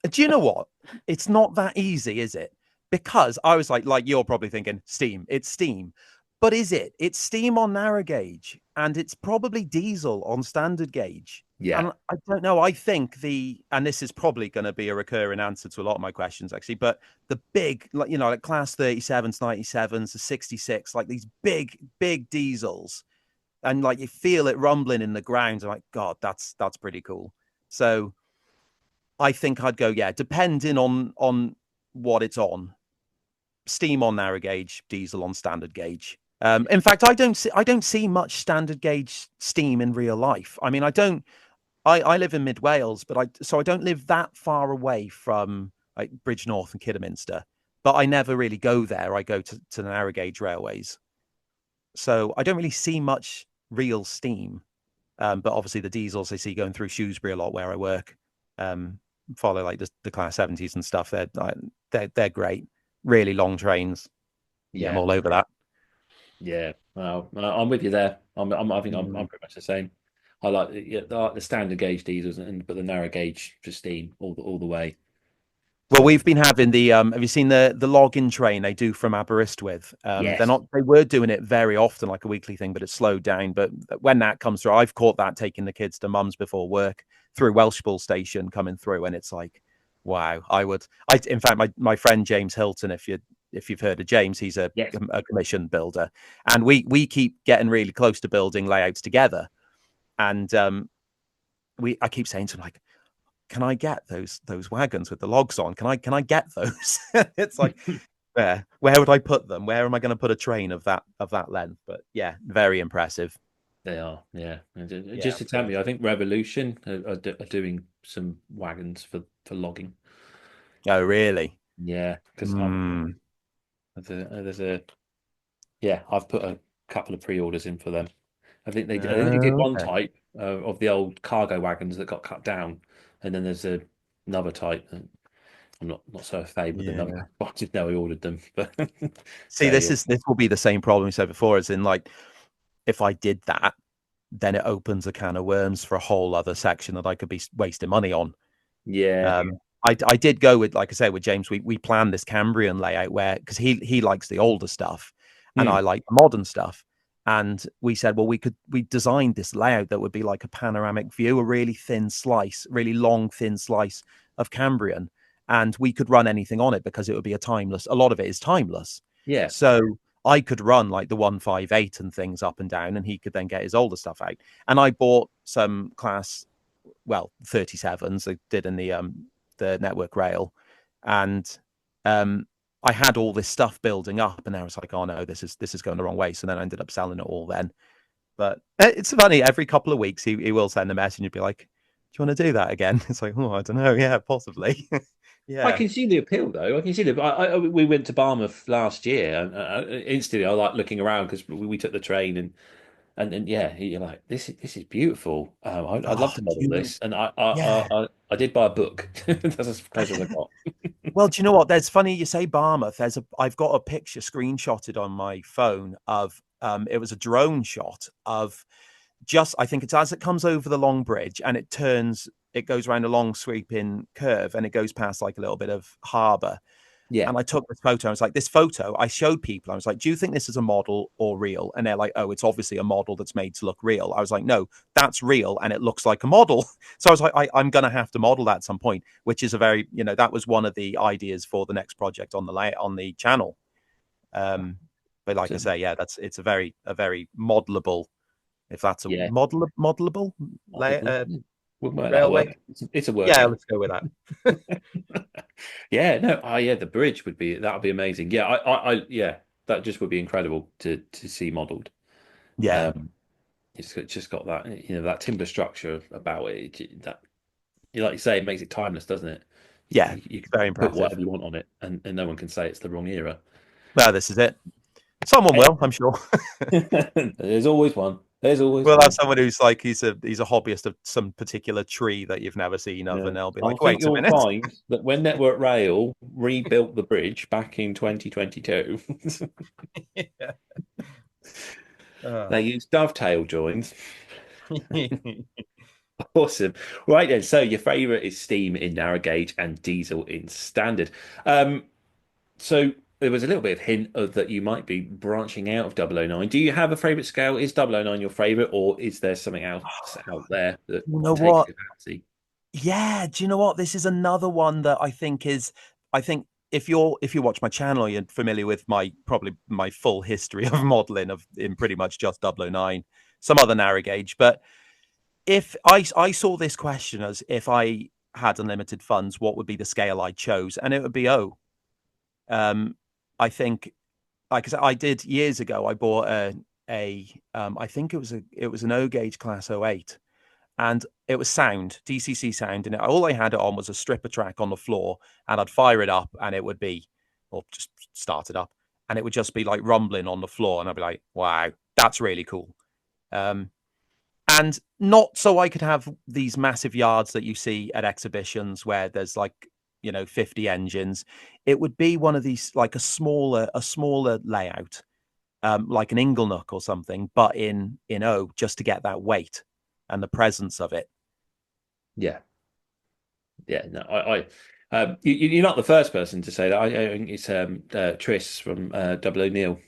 Do you know what? It's not that easy, is it? Because I was like you're probably thinking Steam. It's Steam. But is it? It's Steam on narrow gauge, and it's probably diesel on standard gauge. Yeah. And I don't know. I think and this is probably going to be a recurring answer to a lot of my questions, actually, but the big, like, like class 37s, 97s, the 66, like these big diesels, and like you feel it rumbling in the ground. I'm like, God, that's pretty cool. So I think I'd go, yeah, depending on what it's on. Steam on narrow gauge, diesel on standard gauge. In fact, I don't see much standard gauge steam in real life. I mean, I live in mid Wales, but I don't live that far away from like Bridgnorth and Kidderminster. But I never really go there. I go to the narrow gauge railways, so I don't really see much real steam. But obviously the diesels I see going through Shrewsbury a lot where I work. Follow like the class 70s and stuff. They're great. Really long trains. Yeah, I'm all over that. Yeah, well, I'm with you there. I think I'm pretty much the same. I like the standard gauge diesels, but the narrow gauge for steam all the way. Well, we've been having the have you seen the login train they do from Aberystwyth? Yes. They were doing it very often, like a weekly thing, but it's slowed down. But when that comes through, I've caught that taking the kids to mums before work through Welshpool station coming through, and it's like, wow, in fact, my friend James Hilton, if you've heard of James, he's a commission builder, and we keep getting really close to building layouts together, and I keep saying to him, like, can I get those wagons with the logs on? Can I get those? It's like, where would I put them? Where am I going to put a train of that length? But yeah, very impressive. They are, yeah. Just to tell you, I think Revolution are doing some wagons for logging. Oh, really? Yeah, because I've put a couple of pre-orders in for them. I think they did one type of the old cargo wagons that got cut down, and then there's another type. I'm not so afraid with the number. I didn't know I ordered them. But see, this will be the same problem we said before. As in, like, if I did that, then it opens a can of worms for a whole other section that I could be wasting money on. Yeah. I did go with, like I said, with James. We planned this Cambrian layout where, because he likes the older stuff, and I like the modern stuff. And we said, well, we designed this layout that would be like a panoramic view, a really thin slice, really long, thin slice of Cambrian. And we could run anything on it because it would be a lot of it is timeless. Yeah. So I could run like the 158 and things up and down, and he could then get his older stuff out. And I bought some class, 37s they did in the Network Rail. And I had all this stuff building up, and I was like, oh no, this is going the wrong way. So then I ended up selling it all then. But it's funny, every couple of weeks he will send a message and you'd be like, do you want to do that again? It's like, oh, I don't know. Yeah, possibly. Yeah. I can see the appeal, though. I can see we went to Barmouth last year, and instantly I like looking around because we took the train, and yeah, you're like, this is beautiful. I'd love to model this, and I did buy a book. That's as close as I got. Well, do you know what? There's funny you say Barmouth. I've got a picture screenshotted on my phone of it was a drone shot of I think it's as it comes over the long bridge and it goes around a long sweeping curve and it goes past like a little bit of harbour. Yeah. And I took this photo. I was like, this photo, I showed people. I was like, do you think this is a model or real? And they're like, oh, it's obviously a model that's made to look real. I was like, no, that's real. And it looks like a model. So I was like, I'm going to have to model that at some point, which is a very, that was one of the ideas for the next project on the channel. But like I say, yeah, it's a very modelable, if that's a modelable railway. It's a word. Yeah, let's go with that. Yeah, no, the bridge would be amazing. Yeah, that just would be incredible to see modelled. Yeah, it's just got that that timber structure about it. That, like you say, it makes it timeless, doesn't it? Yeah, you can very put impressive. whatever you want on it, and no one can say it's the wrong era. Well, this is it. Someone will, I'm sure. There's always one. There's always We'll one. have someone who's like he's a hobbyist of some particular tree that you've never seen of, Yeah. and they'll be I like, think "Wait a you'll minute." find that when Network Rail rebuilt the bridge back in 2022, Yeah. they used dovetail joins. Awesome. Right then. So your favourite is steam in narrow gauge and diesel in standard. So there was a little bit of hint of that you might be branching out of 009. Do you have a favourite scale? Is 009 your favourite, or is there something else out there that You know takes what? your fancy? Yeah, do you know what? This is another one that I think if you watch my channel, you're familiar with probably my full history of modeling in pretty much just 009, some other narrow gauge. But if I saw this question as if I had unlimited funds, what would be the scale I chose? And it would be O. I think, like I said, I did years ago, I bought I think it was an O gauge class '08, and it was sound, DCC sound, and all I had it on was a stripper track on the floor, and I'd fire it up, and it would be, or just start it up, and it would just be like rumbling on the floor, and I'd be like, wow, that's really cool. And not so I could have these massive yards that you see at exhibitions where there's like 50 engines. It would be one of these, like a smaller layout, like an Inglenook or something, but in O, just to get that weight and the presence of it. Yeah. No, you're not the first person to say that. I think it's Tris from Double O'Neill.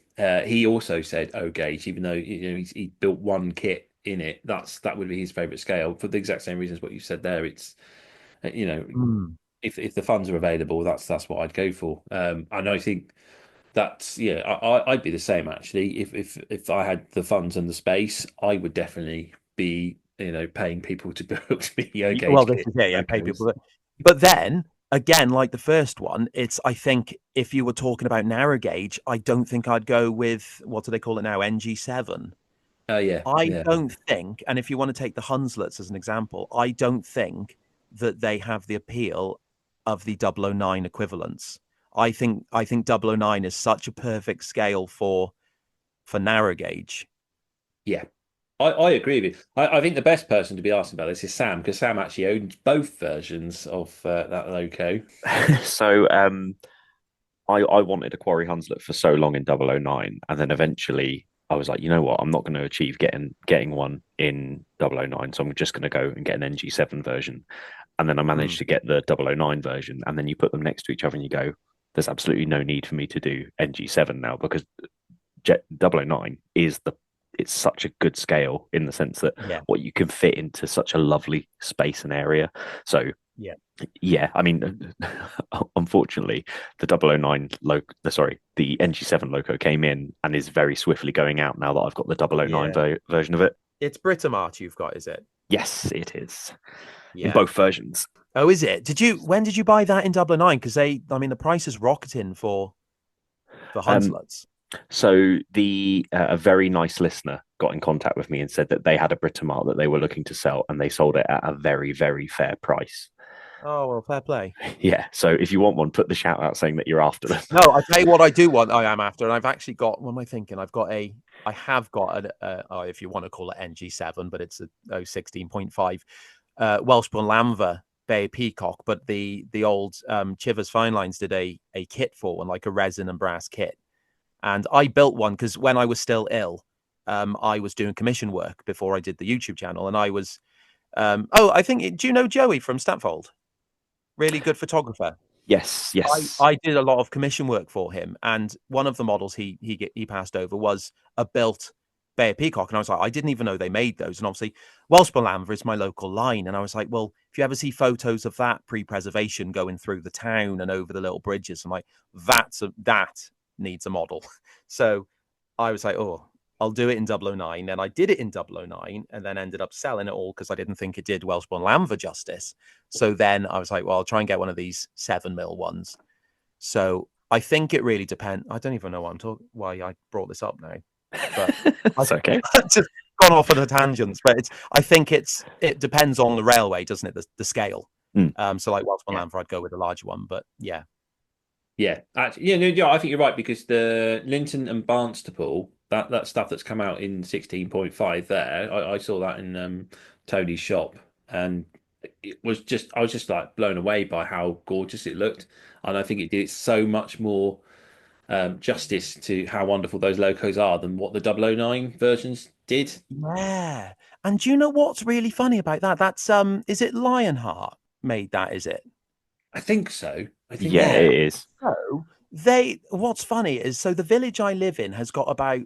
He also said O gauge, even though he built one kit in it. That would be his favourite scale for the exact same reasons what you said there. It's if the funds are available, that's what I'd go for. And I think that's I'd be the same actually. If I had the funds and the space, I would definitely be paying people to build me O gauge. Well, this is pay people. But then again, like the first one, I think if you were talking about narrow gauge, I don't think I'd go with, what do they call it now, NG7. I don't think, and if you want to take the Hunslets as an example, I don't think that they have the appeal of the 009 equivalents. I think 009 is such a perfect scale for narrow gauge. Yeah, I agree with you. I think the best person to be asking about this is Sam, because Sam actually owns both versions of that loco. So I wanted a Quarry Hunslet for so long in 009, and then eventually I was like, you know what, I'm not going to achieve getting one in 009, so I'm just going to go and get an NG7 version. And then I managed to get the 009 version, and then you put them next to each other and you go, there's absolutely no need for me to do NG7 now, because 009 it's such a good scale in the sense that what you can fit into such a lovely space and area. So I mean, unfortunately, the 009 the NG7 loco came in and is very swiftly going out now that I've got the 009 version of it. It's Britomart you've got, is it? Yes, it is. In both versions. Oh, is it? When did you buy that in 009? Because the price is rocketing for Hunslets. So a very nice listener got in contact with me and said that they had a Britomart that they were looking to sell, and they sold it at a very, very fair price. Oh, well, fair play. Yeah. So if you want one, put the shout out saying that you're after them. No, I tell you what I do want. I am after, and I've actually got. What am I thinking? I have got if you want to call it NG7, but it's a 16.5 Welshborn Lamver Bay Peacock. But the old Chivers Fine Lines did a kit for one, like a resin and brass kit, and I built one because when I was still ill, I was doing commission work before I did the YouTube channel, and I was. I think. Do you know Joey from Statfold? Really good photographer. Yes. I did a lot of commission work for him, and one of the models he passed over was a built Bay Peacock, and I was like, I didn't even know they made those. And obviously, Welshborn Lamver is my local line, and I was like, well, if you ever see photos of that pre-preservation going through the town and over the little bridges, I'm like, that needs a model. So I was like, oh, I'll do it in 009. And I did it in 009 and then ended up selling it all because I didn't think it did Welshborn Lamver justice. So then I was like, well, I'll try and get one of these 7mm ones. So I think it really depends. I don't even know why I brought this up now. But that's okay. I've just gone off on a tangent. But I think it depends on the railway, doesn't it? The scale. So like Welshborn Lamver, I'd go with a larger one. But yeah. Yeah, actually, yeah, no, yeah, I think you're right because the Linton and Barnstaple, that stuff that's come out in 16.5 there, I saw that in Tony's shop, and I was just like blown away by how gorgeous it looked, and I think it did so much more justice to how wonderful those locos are than what the 009 versions did. Yeah. And do you know what's really funny about that? That's is it Lionheart made that, is it? I think so. I think Yeah, Yeah. it is. So what's funny is, so the village I live in has got about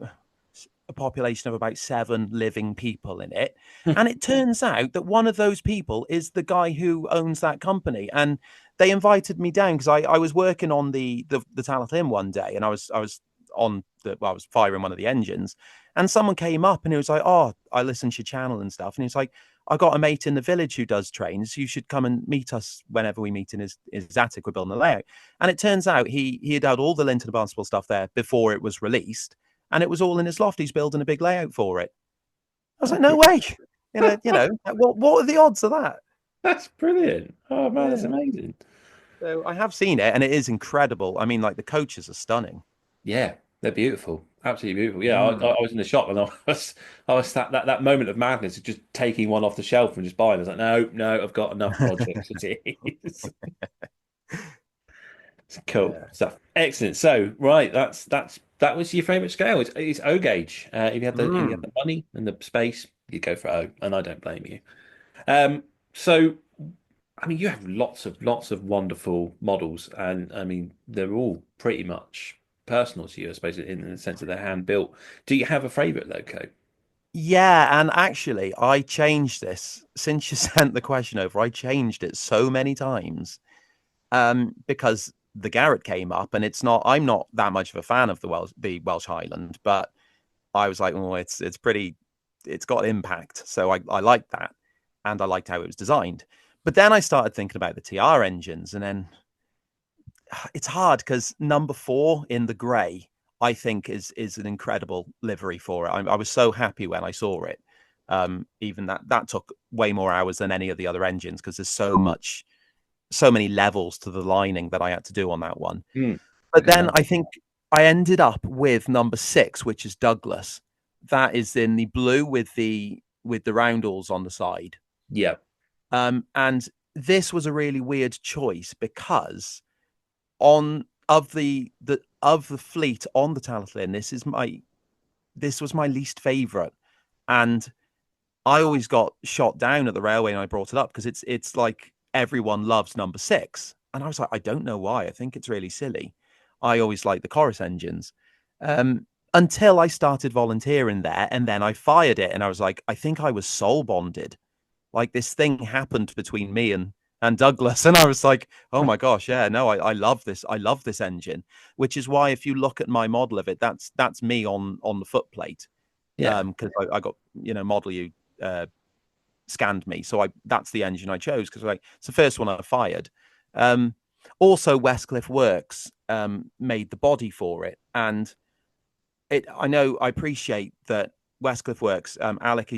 a population of about 7 living people in it. And it turns out that one of those people is the guy who owns that company. And they invited me down because I was working on the Talathin one day, and I was I was firing one of the engines, and someone came up and he was like, "Oh, I listen to your channel and stuff." And he was like, "I got a mate in the village who does trains. You should come and meet us whenever we meet in his attic. We're building a layout." And it turns out he had had all the Linton and Barnstable stuff there before it was released, and it was all in his loft. He's building a big layout for it. I was like, "No way!" What are the odds of that? That's brilliant. Oh man, that's Yeah. amazing. So I have seen it, and it is incredible. I mean, like the coaches are stunning. Yeah, they're beautiful, absolutely beautiful. Yeah, I was in the shop and I was that moment of madness of just taking one off the shelf and just buying. I was like, no, I've got enough projects as it is. It's cool stuff. Excellent. So, right, that was your favorite scale. It's O gauge. If you have the money and the space, you go for O, and I don't blame you. So I mean, you have lots of wonderful models, and I mean, they're all pretty much personal to you, I suppose, in the sense that they're hand built. Do you have a favorite loco? Yeah, and actually, I changed this since you sent the question over. I changed it so many times, because the Garrett came up, and I'm not that much of a fan of the Welsh Highland, but I was like, oh, it's pretty, it's got impact, so I liked that, and I liked how it was designed. But then I started thinking about the TR engines, and then it's hard because number 4 in the grey, I think is an incredible livery for it. I was so happy when I saw it. Even that took way more hours than any of the other engines because there's so many levels to the lining that I had to do on that one. But then I think I ended up with number 6, which is Douglas. That is in the blue with the roundels on the side. Yeah. And this was a really weird choice because of the fleet on the Talathlin, this was my least favorite, and I always got shot down at the railway, and I brought it up because it's like everyone loves number 6, and I was like, I don't know why. I think it's really silly. I always like the chorus engines, until I started volunteering there, and then I fired it, and I was like, I think I was soul bonded. Like this thing happened between me and Douglas, and I was like, oh my gosh, yeah, no, I love this. I love this engine, which is why if you look at my model of it, that's me on the footplate. Yeah. Because I got, Model U scanned me, so that's the engine I chose because like it's the first one I fired. Also, Westcliff Works made the body for it, and I appreciate that Westcliff Works, Alec,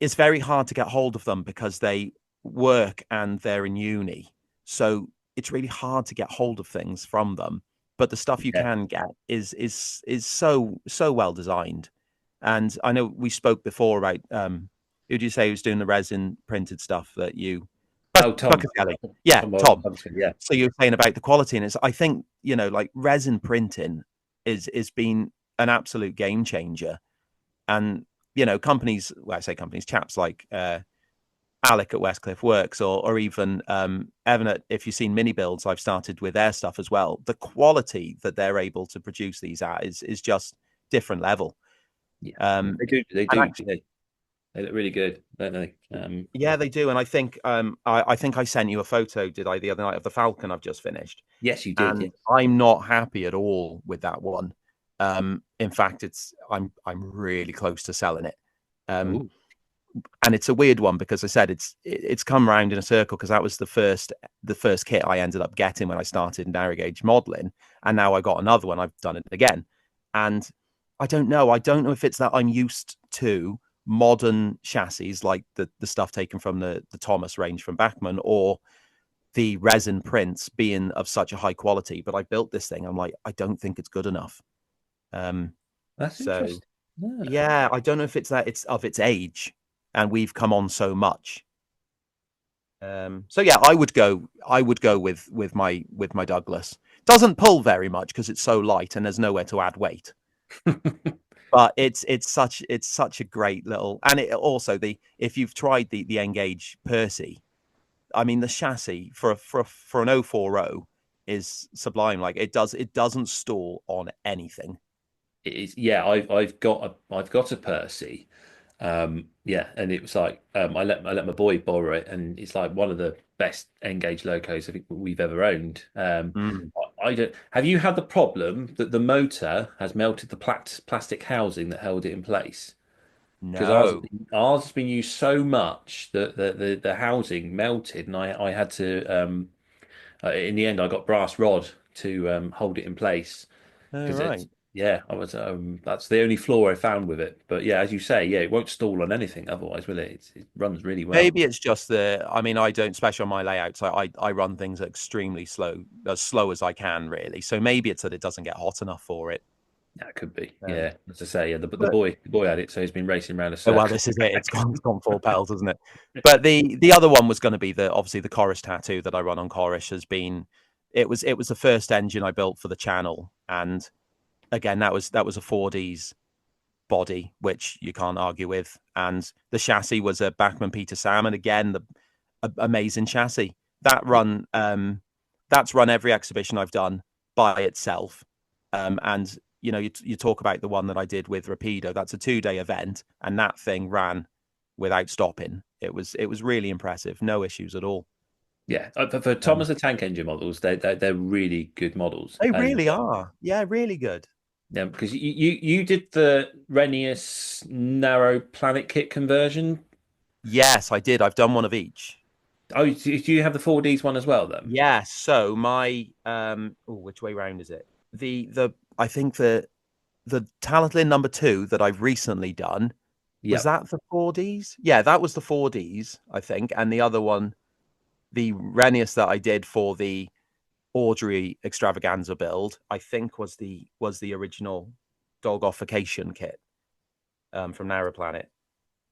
it's very hard to get hold of them because they work and they're in uni. So it's really hard to get hold of things from them. But the stuff you can get is so well designed. And I know we spoke before about who do you say was doing the resin printed stuff that you Tom. Yeah, Tom. Yeah. So you're saying about the quality, and I think, like resin printing is been an absolute game changer. And companies, well, I say companies, chaps like Alec at Westcliff Works, or even Evan at, if you've seen mini builds, I've started with their stuff as well. The quality that they're able to produce these at is just different level. Yeah, they do. Actually, they look really good, don't they? Yeah, they do. And I think I sent you a photo, did I, the other night of the Falcon I've just finished? Yes, you did. And I'm not happy at all with that one. In fact, I'm really close to selling it. And it's a weird one because I said it's come round in a circle because that was the first kit I ended up getting when I started narrow gauge modeling, and now I got another one. I've done it again, and I don't know if it's that I'm used to modern chassis like the stuff taken from the Thomas range from Bachmann, or the resin prints being of such a high quality, but I built this thing. I'm like, I don't think it's good enough. That's So interesting. yeah, I don't know if it's that it's of its age, and we've come on so much. So yeah, I would go with my Douglas. Doesn't pull very much because it's so light and there's nowhere to add weight. But it's such a great little, and it also if you've tried the Engage Percy, I mean the chassis for an 040 is sublime. Like it doesn't stall on anything. It is, yeah. I've got a Percy. Yeah, and it was like I let my boy borrow it, and it's like one of the best Engage locos I think we've ever owned. I don't. Have you had the problem that the motor has melted the plastic housing that held it in place? Because No. ours has been used so much that the housing melted, and I had to in the end I got brass rod to hold it in place Oh, because right. it's yeah, I was that's the only flaw I found with it. But yeah, as you say, yeah, it won't stall on anything otherwise, will it? It runs really well. Maybe it's just I mean, I don't, especially on my layouts, I run things extremely slow, as slow as I can, really. So maybe it's that it doesn't get hot enough for it. That could be. Um, Yeah, as I say, yeah, the but boy had it, so he's been racing around a oh, well, circle. this is it. It's gone full pelt, isn't it? But the other one was going to be obviously the Chorus tattoo that I run on Chorus has been. It was the first engine I built for the channel, and again that was a 4Ds body, which you can't argue with, and the chassis was a Bachmann Peter Sam, and again amazing chassis that run. That's run every exhibition I've done by itself, and you know, you talk about the one that I did with Rapido. That's a 2-day event, and that thing ran without stopping. It was really impressive. No issues at all. Yeah, for Thomas the Tank Engine models, they're really good models. They And really are. Yeah, really good. yeah, because you did the Renius Narrow Planet Kit conversion. Yes, I did. I've done one of each. Oh, do you have the 4Ds one as well then? Yeah. So my which way round is it? I think the Talentlin number 2 that I've recently done Yeah. was that the 4Ds? Yeah, that was the 4Ds, I think, and the other one, the Renius that I did for the Audrey extravaganza build, I think was the original Dolgoffication kit from Narrow Planet.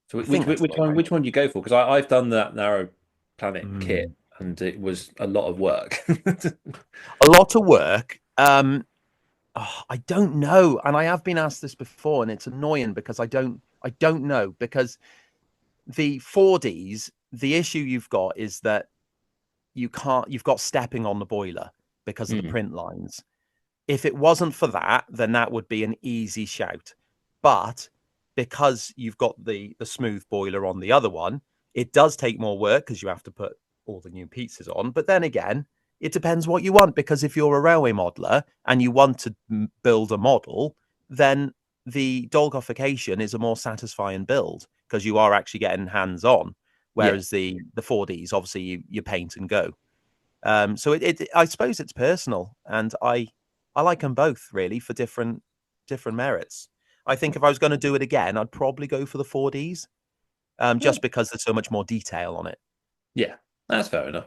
So which one do you go for? Because I've done that Narrow Planet kit, and it was a lot of work. A lot of work. I don't know, and I have been asked this before, and it's annoying because I don't know, because the 4Ds, the issue you've got is that you've got stepping on the boiler because of the print lines. If it wasn't for that, then that would be an easy shout. But because you've got the smooth boiler on the other one, it does take more work because you have to put all the new pieces on. But then again, it depends what you want, because if you're a railway modeler and you want to build a model, then the Dolgoffication is a more satisfying build because you are actually getting hands on. Whereas the 4Ds, obviously you paint and go. So I suppose it's personal, and I like them both really for different merits. I think if I was going to do it again, I'd probably go for the 4Ds, just because there's so much more detail on it. Yeah, that's fair enough.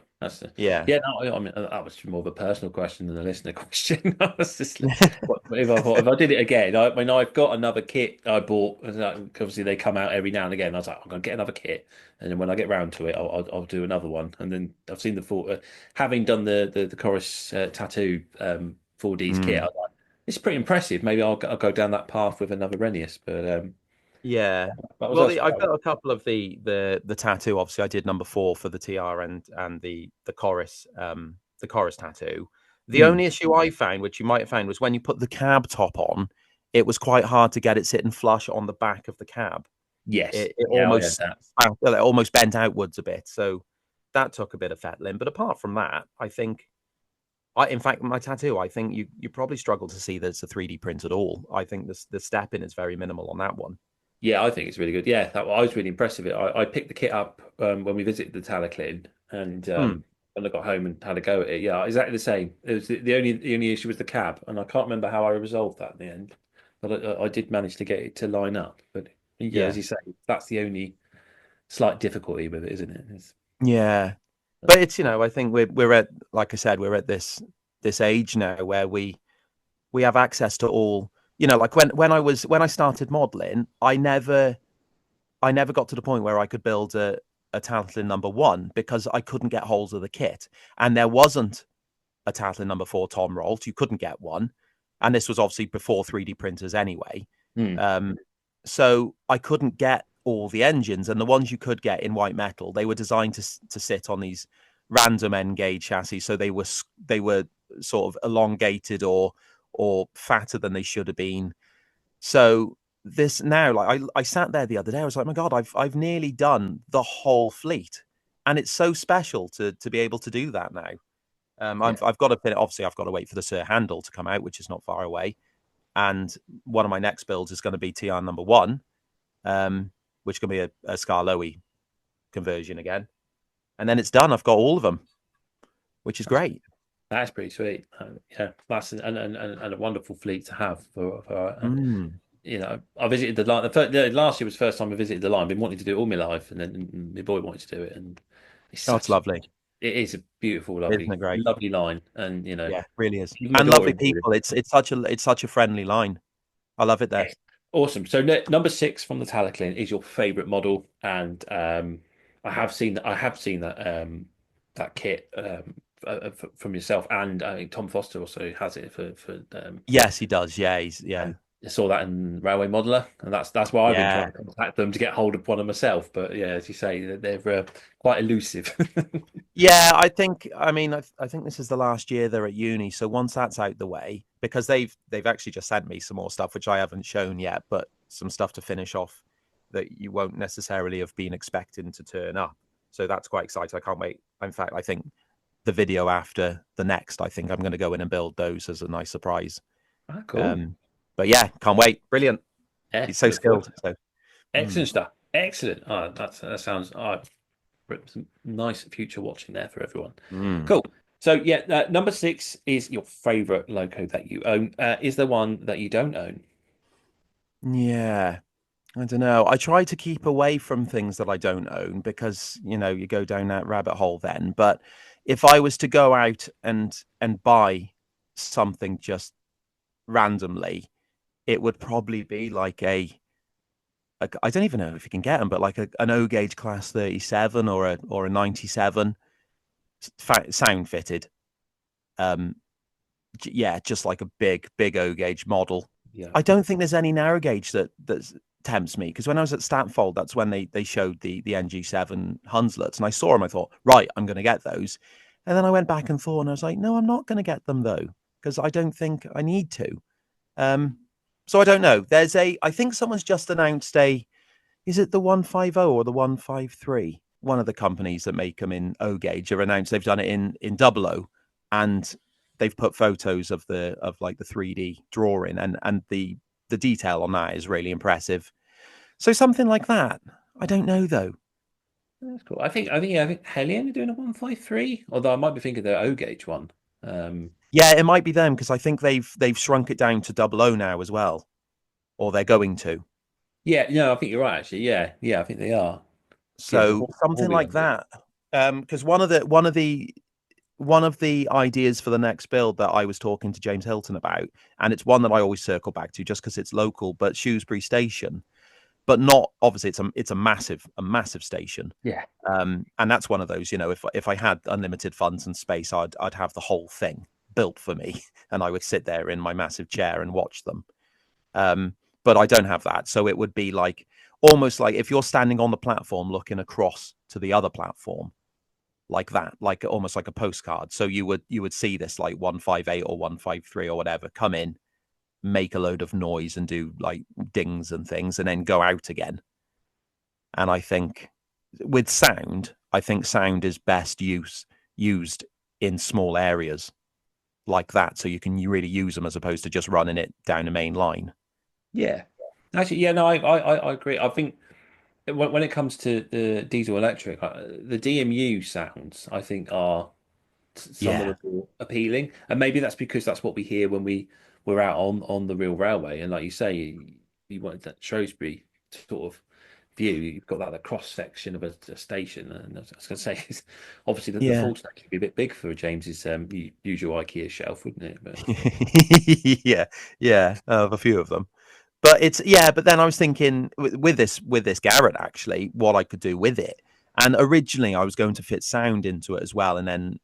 Yeah. No, I mean that was more of a personal question than a listener question. I was just if I did it again, I mean I've got another kit I bought. Obviously, they come out every now and again. I was like, I'm gonna get another kit, and then when I get round to it, I'll do another one. And then I've seen having done the Chorus tattoo 4Ds kit. I was like, it's pretty impressive. Maybe I'll go down that path with another Renius, but yeah. Well, I've got a couple of the tattoo. Obviously, I did number 4 for the TR and the Chorus tattoo. The only issue I found, which you might have found, was when you put the cab top on, it was quite hard to get it sitting flush on the back of the cab. Yes, it almost bent outwards a bit, so that took a bit of fettling. But apart from that, I think, in fact, my tattoo, I think you probably struggle to see that it's a 3D print at all. I think the stepping is very minimal on that one. Yeah, I think it's really good. Yeah, I was really impressed with it. I picked the kit up when we visited the Talaclin, and when I got home and had a go at it, yeah, exactly the same. It was the only issue was the cab, and I can't remember how I resolved that in the end. But I did manage to get it to line up. But yeah, as you say, that's the only slight difficulty with it, isn't it? Yeah. But it's, I think we're at, like I said, we're at this age now where we have access to all. Like when I started modeling, I never got to the point where I could build a Tatlin #1 because I couldn't get hold of the kit, and there wasn't a Tatlin #4 Tom Rolt. You couldn't get one, and this was obviously before 3D printers anyway. So I couldn't get all the engines, and the ones you could get in white metal, they were designed to sit on these random N gauge chassis, so they were sort of elongated or fatter than they should have been. So this now, like I sat there the other day, I was like, my God, I've nearly done the whole fleet, and it's so special to be able to do that now. I've got to fit it. Obviously, I've got to wait for the Sir Handle to come out, which is not far away. And one of my next builds is going to be TR #1, which can be a Scarloey conversion again. And then it's done. I've got all of them, which is great. That's pretty sweet. Yeah, that's and a wonderful fleet to have for I visited the line. Last year was the first time I visited the line. I've been wanting to do it all my life, and then my boy wanted to do it, and it's lovely. It is a beautiful, lovely, lovely line, and yeah, it really is, and lovely people. It's such a friendly line. I love it there. Awesome. So number 6 from the Talaclin is your favourite model, and I have seen that that kit from yourself, and I think Tom Foster also has it for. Yes, he does. Yeah, I saw that in Railway Modeler, and that's why I've been trying to contact them to get hold of one of myself. But yeah, as you say, they're quite elusive. Yeah, I think this is the last year they're at uni. So once that's out the way, because they've actually just sent me some more stuff which I haven't shown yet, but some stuff to finish off that you won't necessarily have been expecting to turn up. So that's quite exciting. I can't wait. In fact, I think the video after the next, I think I'm going to go in and build those as a nice surprise. Cool. But yeah, can't wait. Brilliant. He's so skilled. So. Excellent stuff. Excellent. Oh, that sounds some nice future watching there for everyone. Cool. So yeah, number 6 is your favorite loco that you own. Is there one that you don't own? Yeah, I don't know. I try to keep away from things that I don't own because you go down that rabbit hole then. But if I was to go out and buy something just randomly, it would probably be like I don't even know if you can get them, but like an O gauge class 37 or a 97 sound fitted. Yeah, just like a big O gauge model. Yeah. I don't think there's any narrow gauge that tempts me, because when I was at Statfold, that's when they showed the NG7 Hunslets, and I saw them. I thought, right, I'm going to get those. And then I went back and thought, and I was like, no, I'm not going to get them though, because I don't think I need to. So I don't know. I think someone's just announced is it the 150 or the 153? One of the companies that make them in O gauge have announced they've done it in 00, and they've put photos of like the 3D drawing, and the detail on that is really impressive. So something like that. I don't know though. That's cool. I think Hellion are doing a 153, although I might be thinking the O gauge one. Yeah, it might be them, because I think they've shrunk it down to 00 now as well, or they're going to. Yeah, no, I think you're right. Actually, yeah, I think they are. So something like that. Because one of the ideas for the next build that I was talking to James Hilton about, and it's one that I always circle back to just because it's local, but Shrewsbury Station, but not obviously it's a massive station. Yeah. And that's one of those, if I had unlimited funds and space, I'd have the whole thing built for me, and I would sit there in my massive chair and watch them. But I don't have that, so it would be like almost like if you're standing on the platform looking across to the other platform, like that, like almost like a postcard. So you would see this like 158 or 153 or whatever come in, make a load of noise and do like dings and things, and then go out again. And I think with sound, sound is best used in small areas like that, so you can really use them as opposed to just running it down a main line. Yeah, actually, yeah, no, I agree. I think when it comes to the diesel electric, the DMU sounds I think are some of the more appealing, and maybe that's because that's what we hear when we're out on the real railway. And like you say, you wanted that Shrewsbury to sort of view, you've got that cross section of a station, and I was going to say, obviously the Yeah. full station would be a bit big for James's usual IKEA shelf, wouldn't it? But yeah, of a few of them. But but then I was thinking with this Garrett, actually, what I could do with it. And originally I was going to fit sound into it as well, and then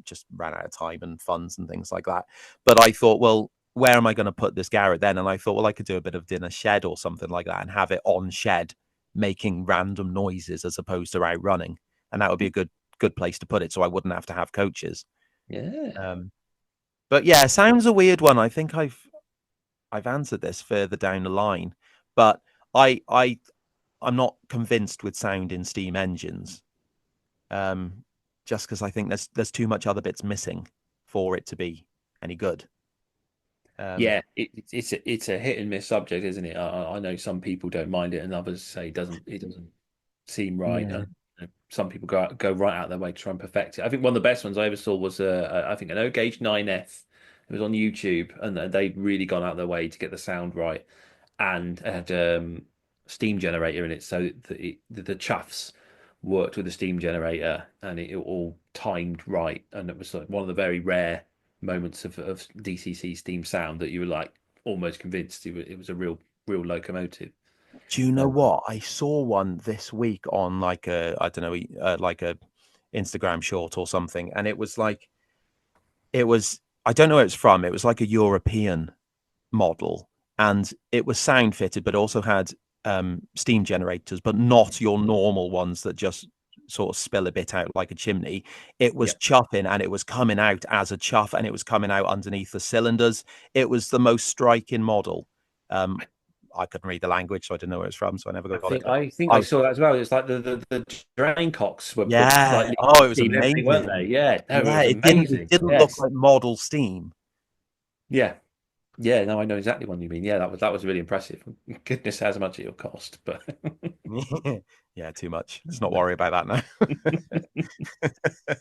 just ran out of time and funds and things like that. But I thought, well, where am I going to put this Garrett then? And I thought, well, I could do a bit of dinner shed or something like that and have it on shed making random noises as opposed to out running. And that would be a good place to put it, so I wouldn't have to have coaches. yeah, But yeah, sounds a weird one. I think I've answered this further down the line, but I'm not convinced with sound in steam engines. Just because I think there's too much other bits missing for it to be any good. yeah, it's a hit and miss subject, isn't it? I know some people don't mind it, and others say it doesn't seem right. Yeah. And some people go right out of their way to try and perfect it. I think one of the best ones I ever saw was I think an O Gauge 9F. It was on YouTube, and they'd really gone out of their way to get the sound right, and had steam generator in it, so the chuffs worked with the steam generator, and it all timed right, and it was like one of the very rare moments of DCC steam sound that you were like almost convinced it was a real locomotive. Do you know what? I saw one this week on like I don't know, like a Instagram short or something, and it was I don't know where it's from. It was like a European model, and it was sound fitted, but also had steam generators, but not your normal ones that just sort of spill a bit out like a chimney. It was chuffing, and it was coming out as a chuff, and it was coming out underneath the cylinders. It was the most striking model. I couldn't read the language, so I didn't know where it's from, so I never got it. I think I saw that as well. It's like the drain cocks were yeah. like, It was amazing, weren't they? Yeah, no, yeah. it was amazing. It didn't look like model steam. Yeah. Yeah, no, I know exactly what you mean. Yeah, that was really impressive. Goodness, how much it'll cost, but yeah, too much. Let's not worry about that now.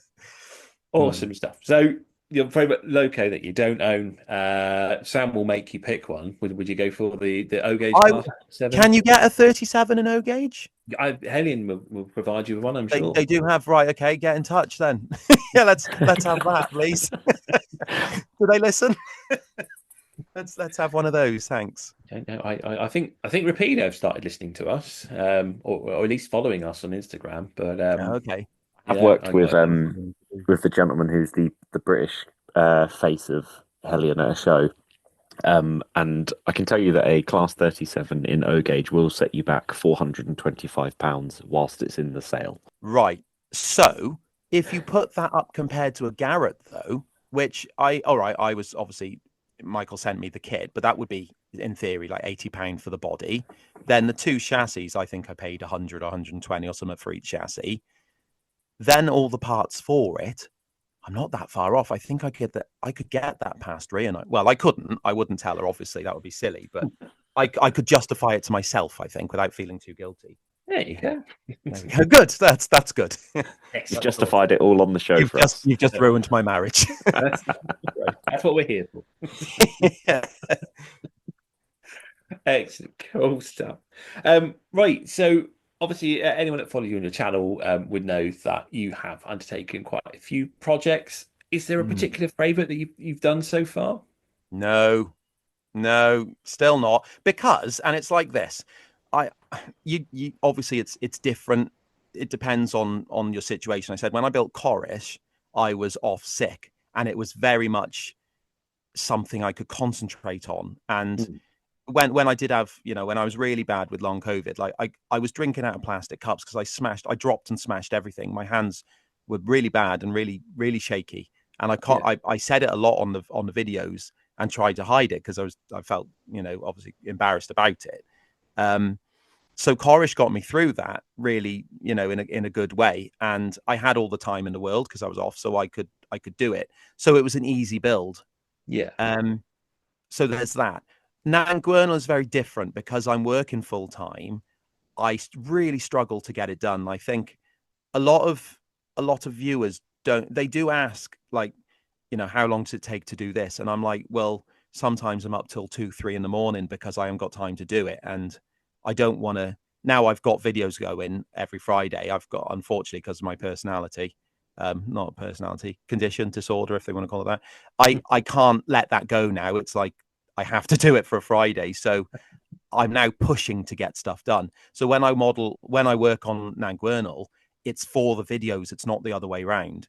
awesome stuff. So your favorite loco that you don't own, Sam will make you pick one. Would you go for the O gauge? Can you get a 37 in O gauge? Hellion will provide you with one, I'm sure. They do have, right? Okay, get in touch then. Yeah, let's have that, please. Do they listen? Let's have one of those, thanks. I don't know. I think Rapido have started listening to us, or at least following us on Instagram. But okay, I've worked with the gentleman who's the British face of Hellion at a show, and I can tell you that a Class 37 in O gauge will set you back £425 whilst it's in the sale. Right. So if you put that up compared to a Garrett, though, which I was obviously. Michael sent me the kit, but that would be in theory like £80 for the body. Then the two chassis, I think I paid 100 or 120 or something for each chassis. Then all the parts for it, I'm not that far off. I think I could get that past Rhea. Well, I couldn't. I wouldn't tell her, obviously, that would be silly, but I could justify it to myself, I think, without feeling too guilty. There you go. Good. That's good. You've justified it all on the show for us. You've just ruined my marriage. That's what we're here for. Yeah. Excellent, cool stuff. Right, so obviously anyone that follows you on your channel would know that you have undertaken quite a few projects. Is there a particular favourite that you've done so far? No, still not. Because, and it's like this. You obviously it's different. It depends on your situation. I said when I built Corish, I was off sick, and it was very much something I could concentrate on. And when I did have, when I was really bad with long COVID, like I was drinking out of plastic cups because I dropped and smashed everything. My hands were really bad and really, really shaky. And I said it a lot on the videos and tried to hide it because I felt, obviously embarrassed about it. So Corish got me through that really, in a good way. And I had all the time in the world because I was off, so I could do it. So it was an easy build. Yeah. So there's that. Now Guerno is very different because I'm working full time. I really struggle to get it done. I think a lot of viewers do ask, like, how long does it take to do this? And I'm like, well, sometimes I'm up till 2-3 in the morning because I haven't got time to do it. And I don't want to now I've got videos going every Friday. I've got, unfortunately, because of my personality, not personality, condition, disorder, if they want to call it that, I can't let that go now. It's like I have to do it for a Friday. So I'm now pushing to get stuff done. So when I work on Nangwernal, it's for the videos. It's not the other way around.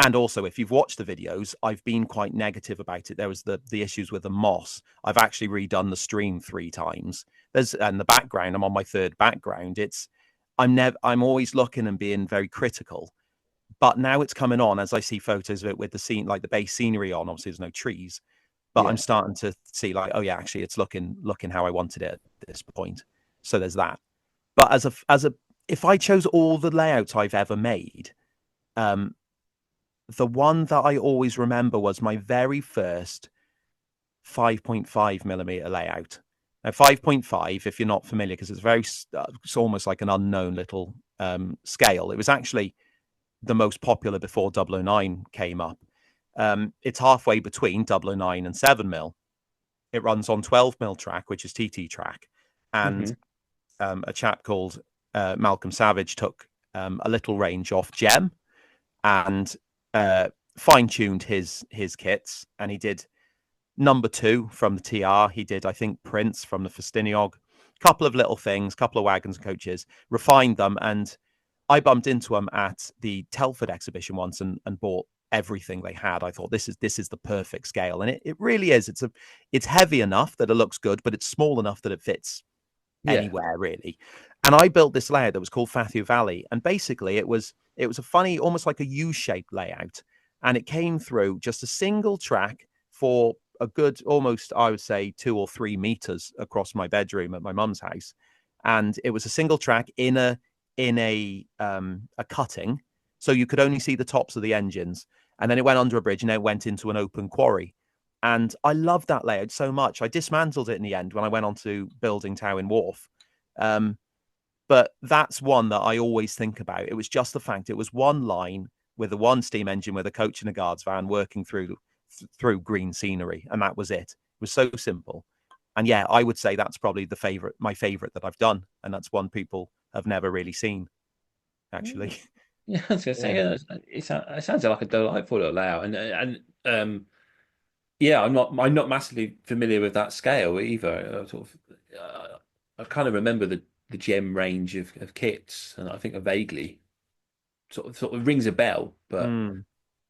And also, if you've watched the videos, I've been quite negative about it. There was the issues with the moss. I've actually redone the stream 3 times. And the background, I'm on my 3rd background. I'm always looking and being very critical. But now it's coming on as I see photos of it with the scene, like the base scenery on. Obviously, there's no trees, but I'm starting to see like, oh yeah, actually, it's looking how I wanted it at this point. So there's that. But if I chose all the layouts I've ever made, the one that I always remember was my very first 5.5 millimeter layout. Now, 5.5, if you're not familiar, because it's almost like an unknown little scale. It was actually the most popular before 009 came up. It's halfway between 009 and 7mm. It runs on 12mm track, which is TT track. And a chap called Malcolm Savage took a little range off Gem and fine-tuned his kits, and he did number 2 from the TR. He did, I think, Prince from the Festiniog, couple of little things, couple of wagons and coaches, refined them, and I bumped into them at the Telford exhibition once and bought everything they had. I thought this is the perfect scale, and it really is. It's heavy enough that it looks good, but it's small enough that it fits anywhere really. And I built this layout that was called Fathu Valley, and basically it was a funny, almost like a U-shaped layout, and it came through just a single track for a good, almost, I would say, 2 or 3 meters across my bedroom at my mum's house, and it was a single track in a cutting, so you could only see the tops of the engines, and then it went under a bridge and then it went into an open quarry. And I loved that layout so much. I dismantled it in the end when I went on to building Towin Wharf. But that's one that I always think about. It was just the fact it was one line with a 1 steam engine with a coach and a guards van working through green scenery, and that was it. It was so simple. And yeah, I would say that's probably my favorite that I've done, and that's one people have never really seen, actually. Yeah, I was going to say, it sounds like a delightful little layout, and yeah, I'm not massively familiar with that scale either. I kind of remember the Gem range of kits, and I think I vaguely sort of rings a bell, but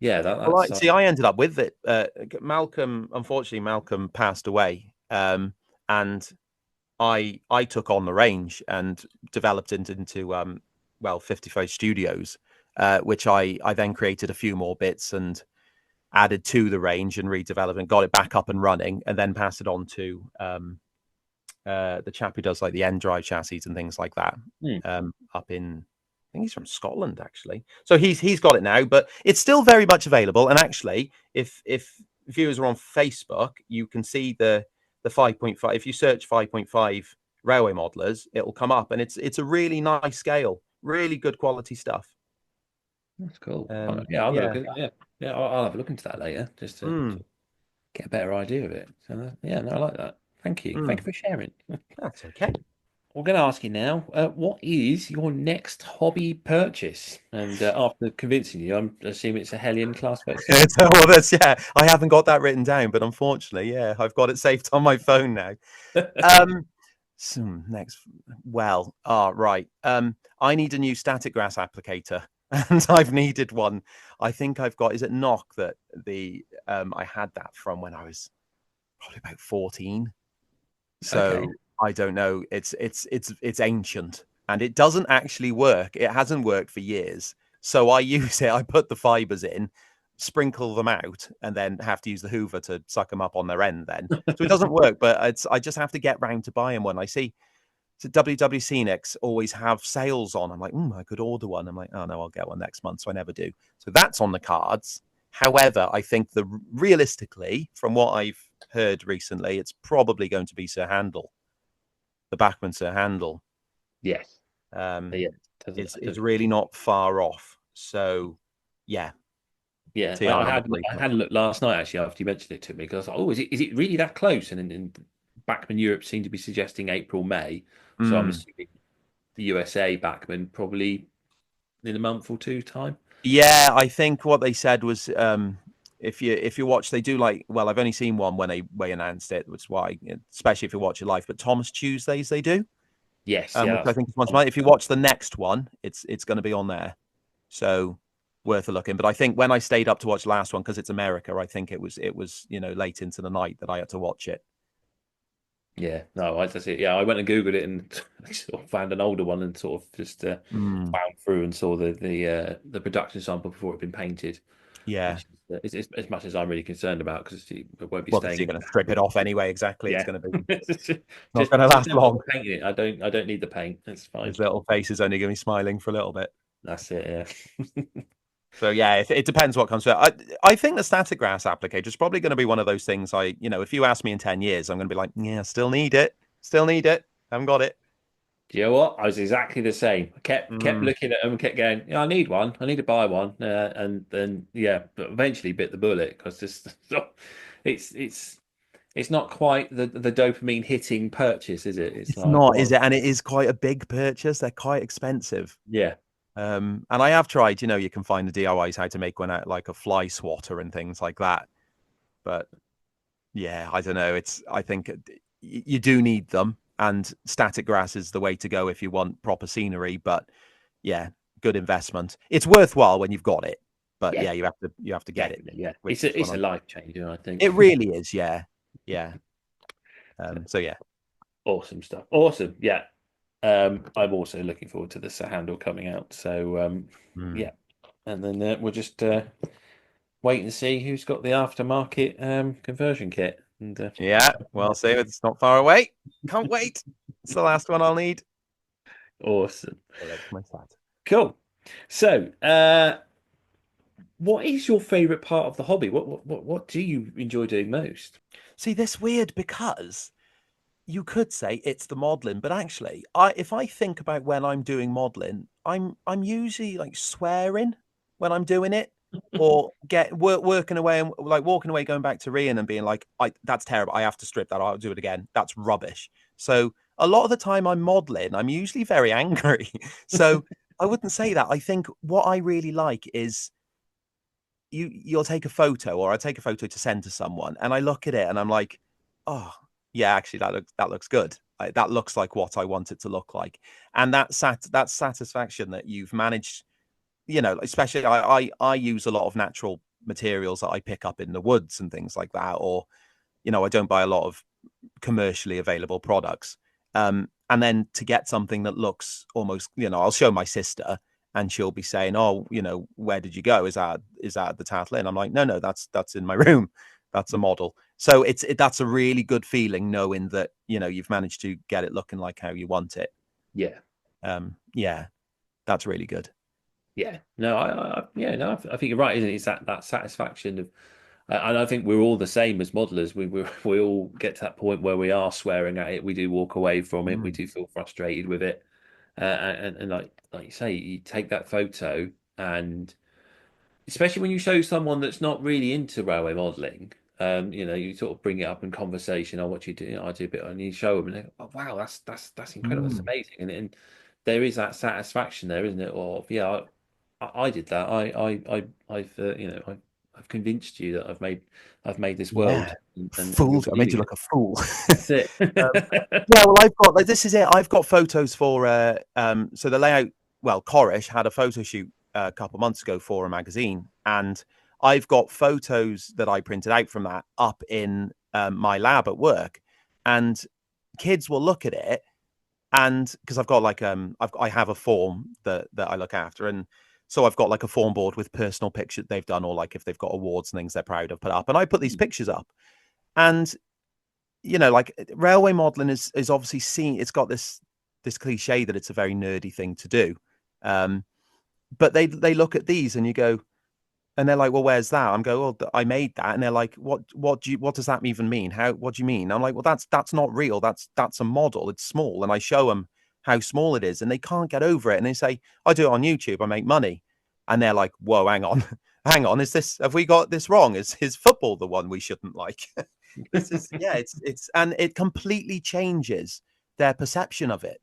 yeah, that's see, I ended up with it. Unfortunately, Malcolm passed away, and I took on the range and developed it into 55 Studios, which I then created a few more bits and added to the range and redeveloped and got it back up and running, and then passed it on to the chap who does like the end drive chassis and things like that, up in, I think he's from Scotland actually. So he's got it now, but it's still very much available. And actually, if viewers are on Facebook, you can see the 5.5. If you search 5.5 railway modelers, it will come up, and it's a really nice scale, really good quality stuff. That's cool. I'll look at that. Yeah, I'll have a look into that later just to get a better idea of it. So I like that. Thank you. Thank you for sharing. That's okay. We're going to ask you now, what is your next hobby purchase? And after convincing you, I'm assuming it's a Hellion class boat. I haven't got that written down, but unfortunately, I've got it saved on my phone now. Next, right. I need a new static grass applicator, and I've needed one. I think I've got, is it Knock that I had that from when I was probably about 14. So okay. I don't know. It's ancient, and it doesn't actually work. It hasn't worked for years. So I use it. I put the fibers in, sprinkle them out, and then have to use the Hoover to suck them up on their end. Then, so it doesn't work. But I just have to get round to buying one. I see. So WW Scenics always have sales on. I'm like, I could order one. I'm like, oh no, I'll get one next month. So I never do. So that's on the cards. However, I think realistically, from what I've heard recently, it's probably going to be Sir Handel, the Bachmann Sir Handel. Yes. It's really not far off. So, yeah. Yeah, I had a look last night actually after you mentioned it to me, because I was like, is it really that close? And Bachmann Europe seemed to be suggesting April, May. So I'm assuming the USA backman probably in a month or two time. Yeah, I think what they said was if you watch, they do like, well, I've only seen one when they announced it, which is why, especially if you watch it live. But Thomas Tuesdays they do, Yes, which I think is once a month. If you watch the next one, it's going to be on there, so worth a look in. But I think when I stayed up to watch the last one because it's America, I think it was late into the night that I had to watch it. Yeah, no, that's it. Yeah, I went and Googled it and sort of found an older one and sort of just found through and saw the production sample before it had been painted. Yeah, Which is as much as I'm really concerned about because it won't be well, staying. you're going to strip it off anyway. Exactly, Yeah. it's going to be just not going to last long. Painting it. I don't need the paint. It's fine. His little face is only going to be smiling for a little bit. That's it. Yeah. So yeah, it depends what comes to it. I think the static grass applicator is probably going to be one of those things. If you ask me in 10 years, I'm going to be like, yeah, still need it, haven't got it. Do you know what? I was exactly the same. I kept looking at them and kept going, yeah, I need one. I need to buy one. And then but eventually bit the bullet because it's not quite the dopamine hitting purchase, is it? It's like, not, is it? And it is quite a big purchase. They're quite expensive. Yeah. And I have tried, you can find the DIYs how to make one out like a fly swatter and things like that. But yeah, I don't know. I think you do need them, and static grass is the way to go if you want proper scenery. But yeah, good investment. It's worthwhile when you've got it. But yeah, you have to get it. Yeah, it's a life changer, I think. It really is. Yeah. So yeah, awesome stuff. Awesome. Yeah. I'm also looking forward to the handle coming out. So yeah, and then we'll just wait and see who's got the aftermarket conversion kit. And yeah, well, see, it's not far away. Can't wait. It's the last one I'll need. Awesome. Cool. So, what is your favorite part of the hobby? What do you enjoy doing most? See, this weird because you could say it's the modeling, but actually, if I think about when I'm doing modeling, I'm usually like swearing when I'm doing it, or working away and like walking away, going back to Rian and being like, that's terrible. I have to strip that. I'll do it again. That's rubbish. So a lot of the time I'm modeling, I'm usually very angry. So I wouldn't say that. I think what I really like is you'll take a photo, or I take a photo to send to someone, and I look at it and I'm like, oh, yeah, actually, that looks good. That looks like what I want it to look like, and that satisfaction that you've managed. Especially I use a lot of natural materials that I pick up in the woods and things like that, or I don't buy a lot of commercially available products. And then to get something that looks almost, I'll show my sister, and she'll be saying, "Oh, where did you go? Is that the Tatlin?" I'm like, "No, that's in my room. That's a model." So that's a really good feeling knowing that you've managed to get it looking like how you want it. Yeah. Yeah, that's really good. Yeah. No, I think you're right, isn't it? It's that satisfaction of, and I think we're all the same as modelers. We all get to that point where we are swearing at it. We do walk away from it. We do feel frustrated with it. And like you say, you take that photo, and especially when you show someone that's not really into railway modelling, you sort of bring it up in conversation. What you do, I do a bit, and you show them, and they go, "Oh, wow, that's incredible, that's amazing," and there is that satisfaction there, isn't it? Or yeah, I did that. I've convinced you that I've made this world. And fooled. I made you look a fool. That's it. Yeah, well, I've got this is it. I've got photos for so the layout. Well, Corish had a photo shoot a couple months ago for a magazine, and I've got photos that I printed out from that up in my lab at work, and kids will look at it, and because I've got like I have a form that I look after, and so I've got like a form board with personal pictures they've done, or like if they've got awards and things they're proud of, put up, and I put these pictures up, and like railway modeling is obviously seen. It's got this cliche that it's a very nerdy thing to do, but they look at these and you go, and they're like, well, where's that? I'm going, well, I made that, and they're like, what does that even mean? What do you mean? I'm like, well, that's not real. That's a model. It's small, and I show them how small it is, and they can't get over it. And they say, I do it on YouTube. I make money, and they're like, whoa, hang on. Have we got this wrong? Is football the one we shouldn't like? It's and it completely changes their perception of it.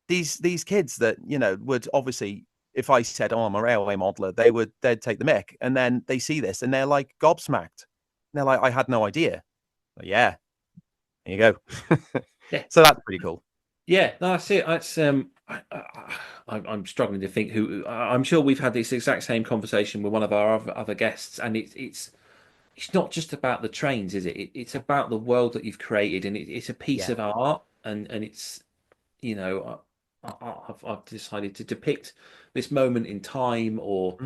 these kids that, you know, would obviously, if I said, "Oh, I'm a railway modeler," they'd take the mick, and then they see this and they're like gobsmacked. They're like, "I had no idea." But yeah, there you go. Yeah. So that's pretty cool. Yeah, no, that's it. That's I'm struggling to think who. I'm sure we've had this exact same conversation with one of our other guests, and it's not just about the trains, is it? It's about the world that you've created, and it's a piece Yeah. of art, and it's, you know, I've decided to depict this moment in time, or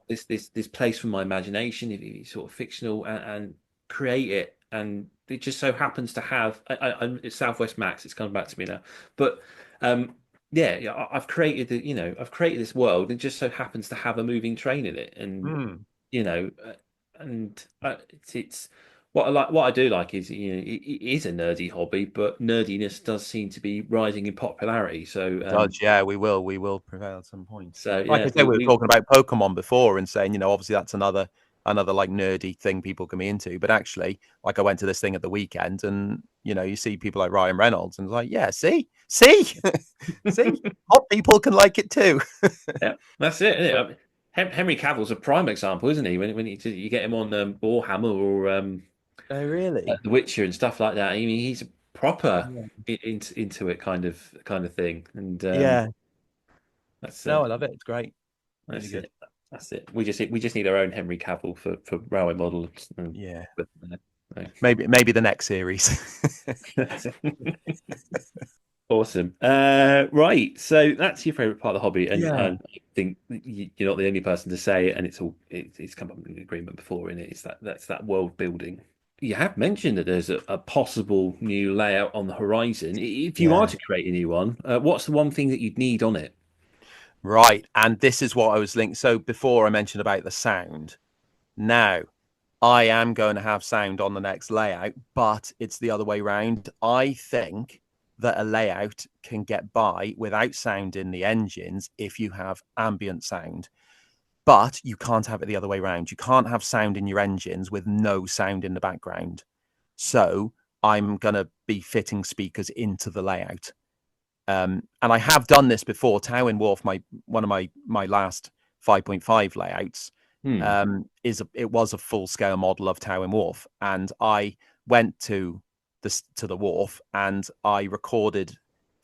this place from my imagination, if it's sort of fictional, and create it. And it just so happens to have it's Southwest Max. It's coming back to me now, but yeah, I've created I've created this world, and it just so happens to have a moving train in it, and you know, and it's what I like. What I do like is, you know, it is a nerdy hobby, but nerdiness does seem to be rising in popularity. So Yeah, we will prevail at some point. So Like yeah, I said, we were talking about Pokemon before and saying, you know, obviously that's another like nerdy thing people can be into. But actually, like I went to this thing at the weekend, and you know, you see people like Ryan Reynolds, and it's like, yeah, see, see, hot people can like it too. yeah, that's it. Isn't it? Henry Cavill's a prime example, isn't he? When you get him on Warhammer or Oh, really? The Witcher and stuff like that. I mean, he's proper into it, kind of thing. And Yeah. that's No, I love it. It's great. Really that's good. it. That's it. We just need our own Henry Cavill for railway models. Yeah. But, Maybe the next series. Awesome. Right. So that's your favorite part of the hobby, and Yeah. I think you're not the only person to say it, and it's come up with an agreement before in it. That's that world building. You have mentioned that there's a possible new layout on the horizon. If you are to create a new one, what's the one thing that you'd need on it? Right. And this is what I was linked. So before I mentioned about the sound. Now, I am going to have sound on the next layout, but it's the other way around. I think that a layout can get by without sound in the engines if you have ambient sound, but you can't have it the other way around. You can't have sound in your engines with no sound in the background. So I'm going to be fitting speakers into the layout. And I have done this before. Tow and Wharf, one of my last 5.5 layouts, it was a full scale model of Tow and Wharf, and I went to the wharf and I recorded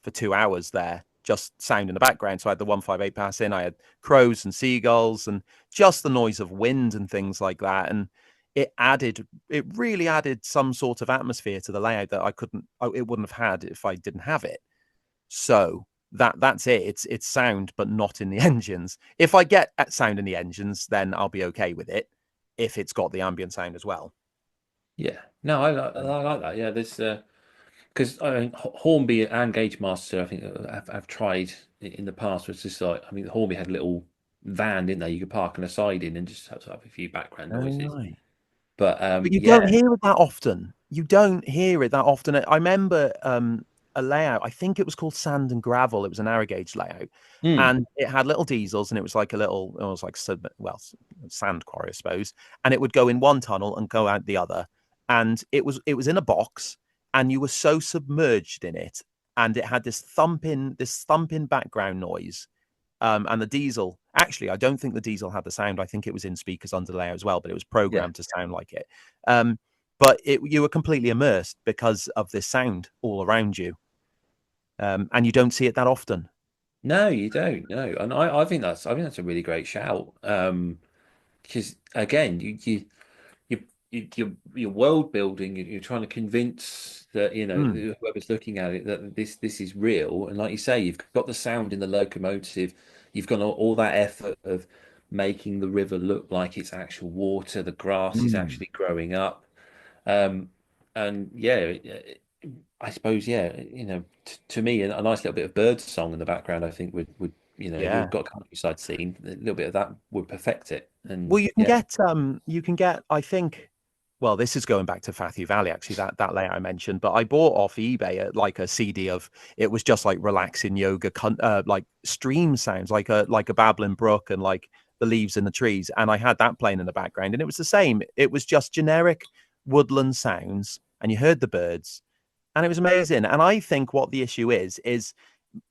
for 2 hours there, just sound in the background. So I had the 158 pass in, I had crows and seagulls, and just the noise of wind and things like that, and it really added some sort of atmosphere to the layout that it wouldn't have had if I didn't have it. So that's it. It's sound, but not in the engines. If I get sound in the engines, then I'll be okay with it if it's got the ambient sound as well. Yeah, no, I like that. Yeah, there's because Hornby and Gauge Master, I think, have tried in the past. Was just like, I mean, Hornby had a little van, didn't they? You could park on a side in and just have a few background noises. Right. But you don't hear it that often. You don't hear it that often. I remember a layout. I think it was called Sand and Gravel. It was an narrow gauge layout, and it had little diesels, and it was like sand quarry, I suppose. And it would go in one tunnel and go out the other. And it was in a box, and you were so submerged in it, and it had this thumping background noise. And the diesel, actually, I don't think the diesel had the sound. I think it was in speakers under the layout as well, but it was programmed to sound like it. But you were completely immersed because of this sound all around you. And you don't see it that often. No, you don't. No, and I think that's a really great shout. Because again, you're world building. You're trying to convince that whoever's looking at it that this is real. And like you say, you've got the sound in the locomotive. You've got all that effort of making the river look like it's actual water. The grass is actually growing up. And yeah, I suppose, to me, a nice little bit of bird song in the background, I think would you've got a countryside scene, a little bit of that would perfect it. And well, you can get, I think, well, this is going back to Fathy Valley, actually, that layout I mentioned, but I bought off eBay like a CD of, it was just like relaxing yoga, like stream sounds, like a babbling brook and like the leaves in the trees. And I had that playing in the background, and it was the same. It was just generic woodland sounds, and you heard the birds, and it was amazing. And I think what the issue is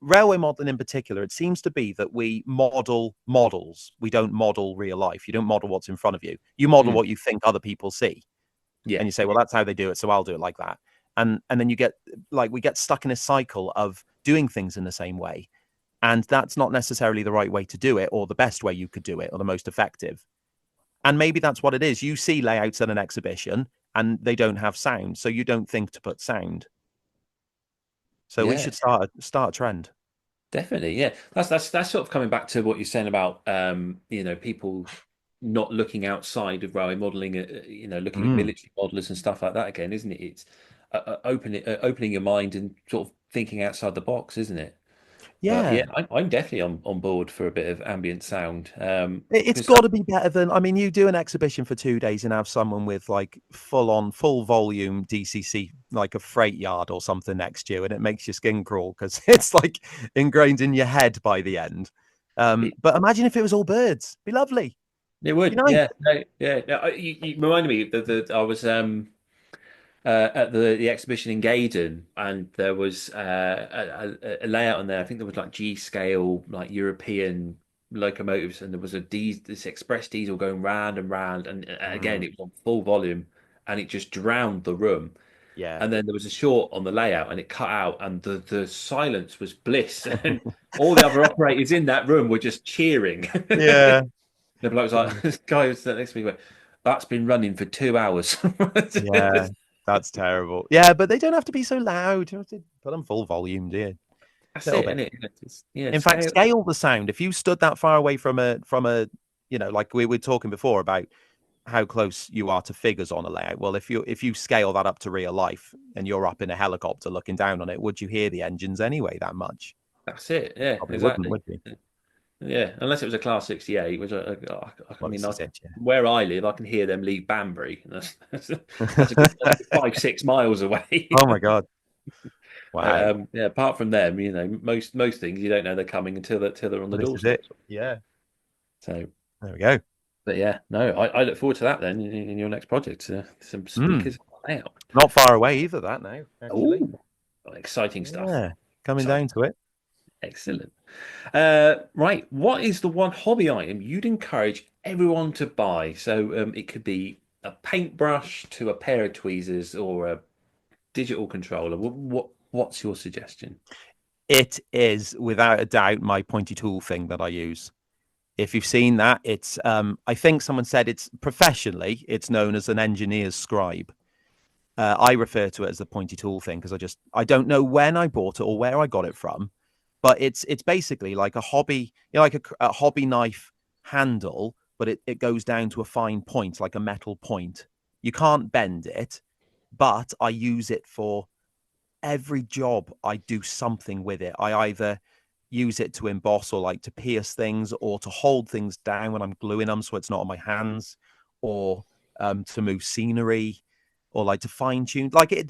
railway modeling in particular, it seems to be that we model models. We don't model real life. You don't model what's in front of you. You model what you think other people see. Yeah. And you say, well, that's how they do it, so I'll do it like that. And then you get we get stuck in a cycle of doing things in the same way. And that's not necessarily the right way to do it, or the best way you could do it, or the most effective. And maybe that's what it is. You see layouts at an exhibition and they don't have sound, so you don't think to put sound. So we should start a trend. Definitely, yeah. That's sort of coming back to what you're saying about people not looking outside of railway modelling, looking at military modelers and stuff like that again, isn't it? It's opening your mind and sort of thinking outside the box, isn't it? Yeah. I'm definitely on board for a bit of ambient sound. It's got to be better than, I mean, you do an exhibition for 2 days and have someone with like full volume DCC, like a freight yard or something next to you, and it makes your skin crawl because it's like ingrained in your head by the end. But imagine if it was all birds. Be lovely. It would, nice. yeah. No, you reminded me that I was at the exhibition in Gaydon, and there was a layout on there. I think there was like G scale, like European locomotives, and there was this express diesel going round and round, and again it was on full volume, and it just drowned the room. Yeah. And then there was a short on the layout, and it cut out, and the silence was bliss, and all the other operators in that room were just cheering. Yeah. The bloke was like, this guy was sitting next to me went, that's been running for 2 hours. Yeah, that's terrible. Yeah, but they don't have to be so loud. You have to put them full volume, do you? That's it, isn't it? In fact, scale the sound. If you stood that far away from a, like we were talking before about how close you are to figures on a layout. Well, if you scale that up to real life and you're up in a helicopter looking down on it, would you hear the engines anyway that much? That's it. Yeah, Probably exactly. Would you? Yeah, unless it was a Class 68, which I mean, yeah. where I live, I can hear them leave Banbury. That's a good 5-6 miles away. Oh my god! Wow. Yeah. Apart from them, most things you don't know they're coming until they're on the doorstep. Yeah. So there we go. But yeah, no, I look forward to that then in your next project. Some speakers out. Not far away either. That now. Ooh, exciting stuff. Yeah, coming down to it. Excellent. Right, what is the one hobby item you'd encourage everyone to buy? So it could be a paintbrush to a pair of tweezers or a digital controller. What's your suggestion? It is without a doubt my pointy tool thing that I use. If you've seen that, it's I think someone said it's professionally it's known as an engineer's scribe. I refer to it as the pointy tool thing because I don't know when I bought it or where I got it from. But it's basically like a hobby, like a hobby knife handle, but it goes down to a fine point, like a metal point. You can't bend it, but I use it for every job. I do something with it. I either use it to emboss or like to pierce things or to hold things down when I'm gluing them so it's not on my hands, or to move scenery, or like to fine tune. It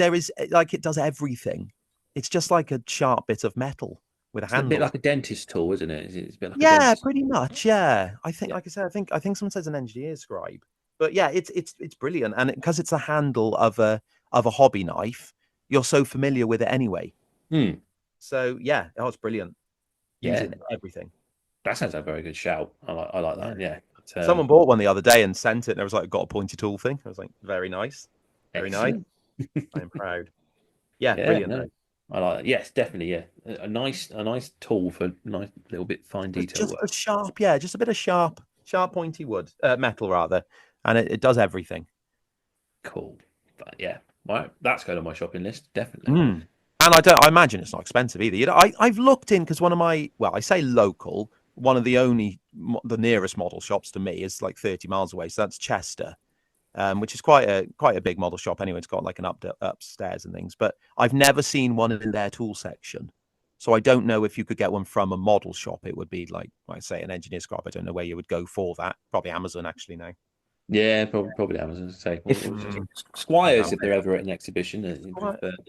does everything. It's just like a sharp bit of metal. With a handle. A bit like a dentist tool, isn't it? It's a bit like yeah, pretty much. Yeah, I think, like I said, I think someone says an engineer's scribe, but yeah, it's brilliant, and because it's a handle of a hobby knife, you're so familiar with it anyway. So yeah, it's brilliant. Use it in everything. That sounds like a very good shout. I like that. Yeah. Someone bought one the other day and sent it, and I was like, got a pointy tool thing. I was like, very nice, very nice. I am proud. Yeah, brilliant. No. I like it. Yes, definitely. Yeah, a nice tool for nice little bit fine detail just work. A sharp, just a bit of sharp pointy metal rather, and it does everything. Cool. But yeah, that's going on my shopping list definitely. And I imagine it's not expensive either. I've looked in because one of my, I say local, one of the nearest model shops to me is like 30 miles away, so that's Chester. Which is quite a big model shop anyway. It's got like an upstairs and things, but I've never seen one in their tool section. So I don't know if you could get one from a model shop. It would be like I say, an engineer's scribe. I don't know where you would go for that. Probably Amazon actually now. Yeah, probably Amazon. Say Squires if they're ever at an exhibition,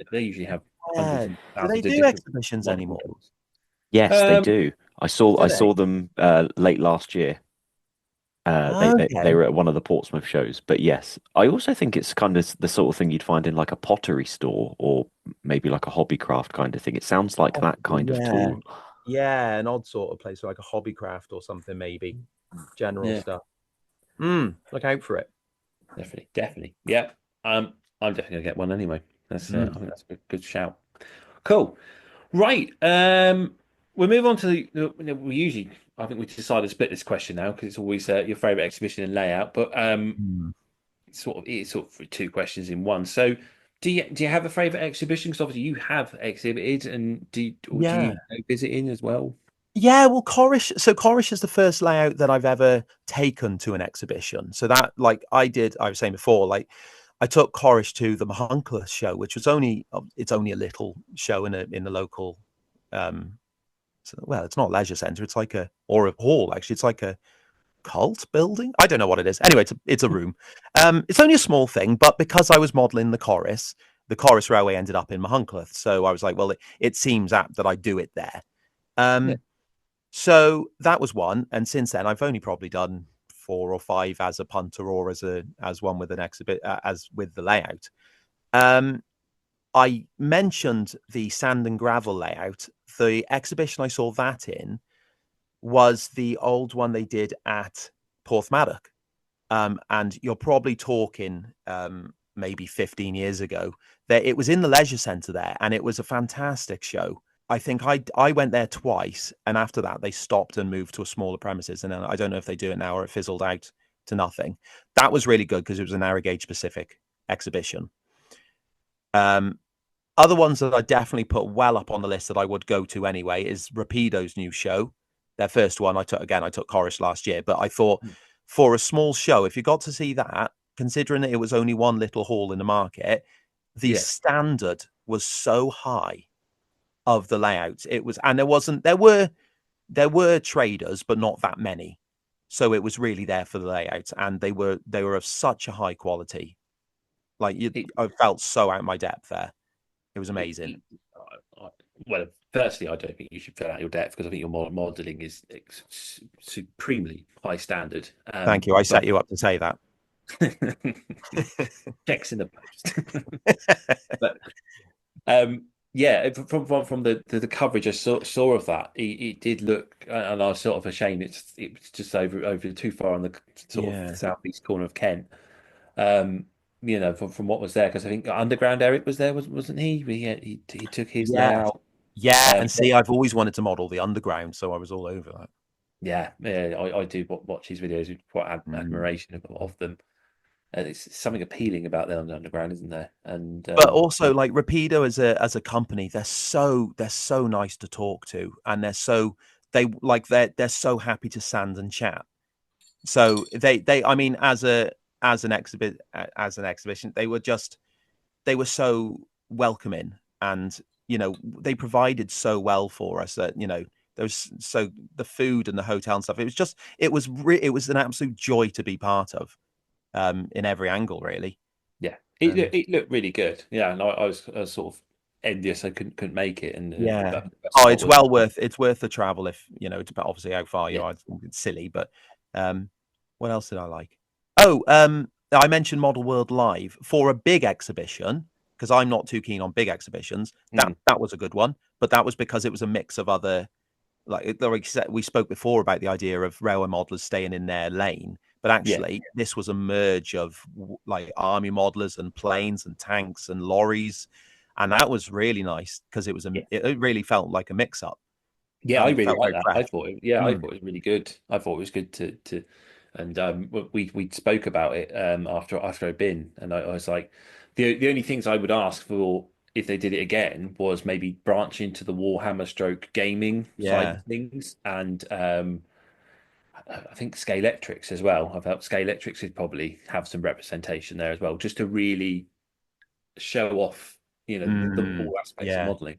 they usually have. Do they do exhibitions anymore? Yes, they do. I saw them late last year. They Okay. were at one of the Portsmouth shows. But yes, I also think it's kind of the sort of thing you'd find in like a pottery store or maybe like a hobby craft kind of thing. It sounds like that kind of Yeah. tool. Yeah, an odd sort of place, like a hobby craft or something, maybe. General Yeah, stuff. Look out for it. definitely. Yeah. I'm definitely gonna get one anyway. That's I Mm. think that's a good shout. Cool. Right. We'll move on to we usually, I think we decided to split this question now because it's always your favorite exhibition and layout, but it's sort of two questions in one. So, do you have a favorite exhibition? Because obviously you have exhibited, and do Yeah. you go visiting as well? Yeah, well, Corish. So Corish is the first layout that I've ever taken to an exhibition. So that, like, I was saying before, like, I took Corish to the Mahunkla show, which was it's only a little show in the local, um, well, it's not a leisure centre. It's like or a hall actually. It's like a cult building. I don't know what it is. Anyway, it's a room. It's only a small thing, but because I was modelling the Chorus Railway ended up in Mahunkla. So I was like, well, it seems apt that I do it there. Yeah. So that was one, and since then I've only probably done 4 or 5 as a punter or as one with an exhibit as with the layout. I mentioned the sand and gravel layout. The exhibition I saw that in was the old one they did at Porthmadog. And you're probably talking maybe 15 years ago. That it was in the leisure centre there, and it was a fantastic show. I think I went there twice, and after that they stopped and moved to a smaller premises. And then I don't know if they do it now or it fizzled out to nothing. That was really good because it was a narrow gauge specific exhibition. Other ones that I definitely put well up on the list that I would go to anyway is Rapido's new show. Their first one I took Chorus last year, but I thought for a small show, if you got to see that, considering that it was only one little hall in the market, the standard was so high of the layouts. It was, and there were traders, but not that many. So it was really there for the layouts, and they were of such a high quality. Like I felt so out of my depth there. It was amazing. Well, firstly, I don't think you should fill out your depth because I think your modelling is supremely high standard. Thank you. I set you up to say that. Checks in the post. But yeah, from the coverage I saw of that, it did look, and I was sort of ashamed. It's just over too far on the sort of southeast corner of Kent. From what was there, because I think Underground Eric was there, wasn't he? He took his layout. Yeah, and see, I've always wanted to model the underground, so I was all over that. Yeah, I do watch his videos with quite admiration of them. It's something appealing about them on the underground, isn't there? And but also, like Rapido as a company, they're so nice to talk to, and they're so happy to stand and chat. So I mean, as an exhibition, they were so welcoming, and they provided so well for us that there was so the food and the hotel and stuff. It was an absolute joy to be part of, in every angle, really. Yeah, it looked really good. Yeah, and I was sort of envious I couldn't make it. And it's worth the travel if it's obviously how far you are. It's silly, but what else did I like? I mentioned Model World Live for a big exhibition because I'm not too keen on big exhibitions. That was a good one, but that was because it was a mix of other, like we spoke before about the idea of railway modelers staying in their lane, but actually this was a merge of like army modelers and planes and tanks and lorries, and that was really nice because it really felt like a mix up. Yeah, I really like that. Fresh. I thought it was really good. I thought it was good to and we spoke about it after I'd been, and I was like, the only things I would ask for if they did it again was maybe branch into the Warhammer stroke gaming side of things, and I think Scalextrics as well. I felt Scalextrics would probably have some representation there as well, just to really show off, all aspects of modelling.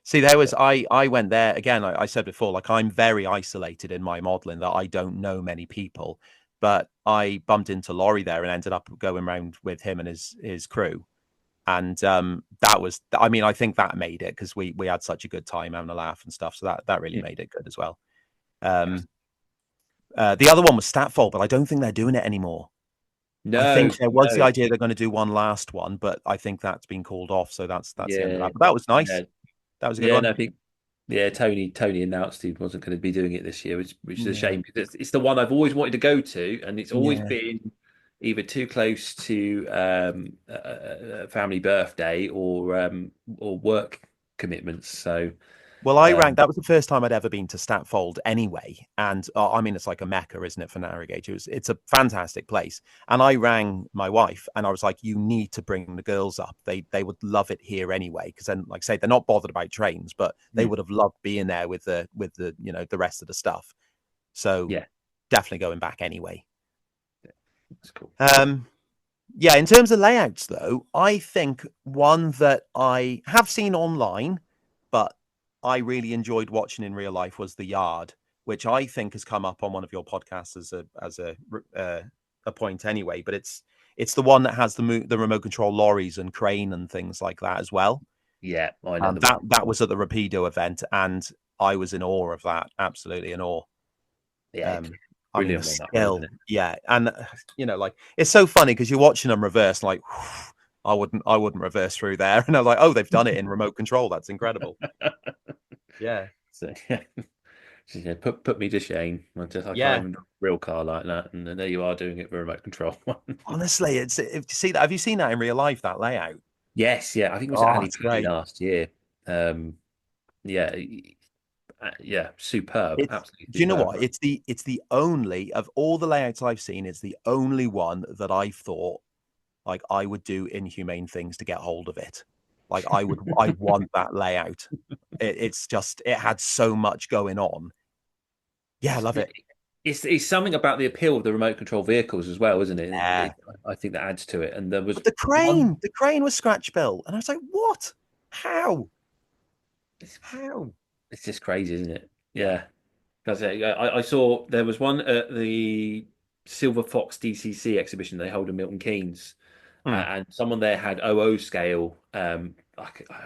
See, I went there again. I said before, like I'm very isolated in my modeling that I don't know many people, but I bumped into Laurie there and ended up going around with him and his crew. And that was, I mean, I think that made it because we had such a good time having a laugh and stuff. So that really made it good as well. The other one was Statfold, but I don't think they're doing it anymore. I think there was the idea they're going to do one last one, but I think that's been called off. So that's the end of that. But that was nice. Yeah. That was a good one. I think Tony announced he wasn't going to be doing it this year, which is a shame because it's the one I've always wanted to go to, and it's always been either too close to a family birthday or work commitments. So. Well, I ranked. That was the first time I'd ever been to Statfold anyway, and I mean, it's like a mecca, isn't it, for navigators? It's a fantastic place. And I rang my wife, and I was like, "You need to bring the girls up. They would love it here anyway." Because then, like I say, they're not bothered about trains, but they would have loved being there with the the rest of the stuff. So definitely going back anyway. That's cool. Yeah, in terms of layouts, though, I think one that I have seen online, but I really enjoyed watching in real life was the Yard, which I think has come up on one of your podcasts as a point anyway. But it's the one that has the remote control lorries and crane and things like that as well. Yeah, I know that was at the Rapido event, and I was in awe of that. Absolutely in awe. Yeah, I mean, the skill, and like it's so funny because you're watching them reverse, like. I wouldn't reverse through there. And I was like, oh, they've done it in remote control. That's incredible. Yeah. So yeah, put me to shame. I can't even do a real car like that. And there you are doing it for remote control. Honestly, if you see that, have you seen that in real life, that layout? Yes, yeah. I think it was Ali last year. Superb. Absolutely. Do you know what? It's the only of all the layouts I've seen, it's the only one that I thought like I would do inhumane things to get hold of it. Like I want that layout. It's just, it had so much going on. Yeah, I love it. It's something about the appeal of the remote control vehicles as well, isn't it? Yeah. I think that adds to it. And there was the crane was scratch built, and I was like, what? How? It's just crazy, isn't it? Yeah. Because I saw there was one at the Silver Fox DCC exhibition they hold in Milton Keynes. And someone there had OO scale. I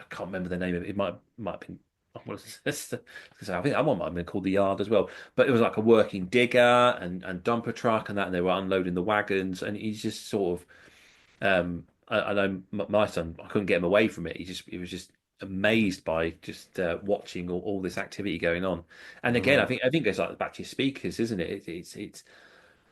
can't remember the name of it. It might have been. What is this? I think that one might have been called the Yard as well. But it was like a working digger and dumper truck and that, and they were unloading the wagons. And he's just sort of. I know my son. I couldn't get him away from it. He was just amazed by just watching all this activity going on. And again, I think it's like back to your speakers, isn't it? It's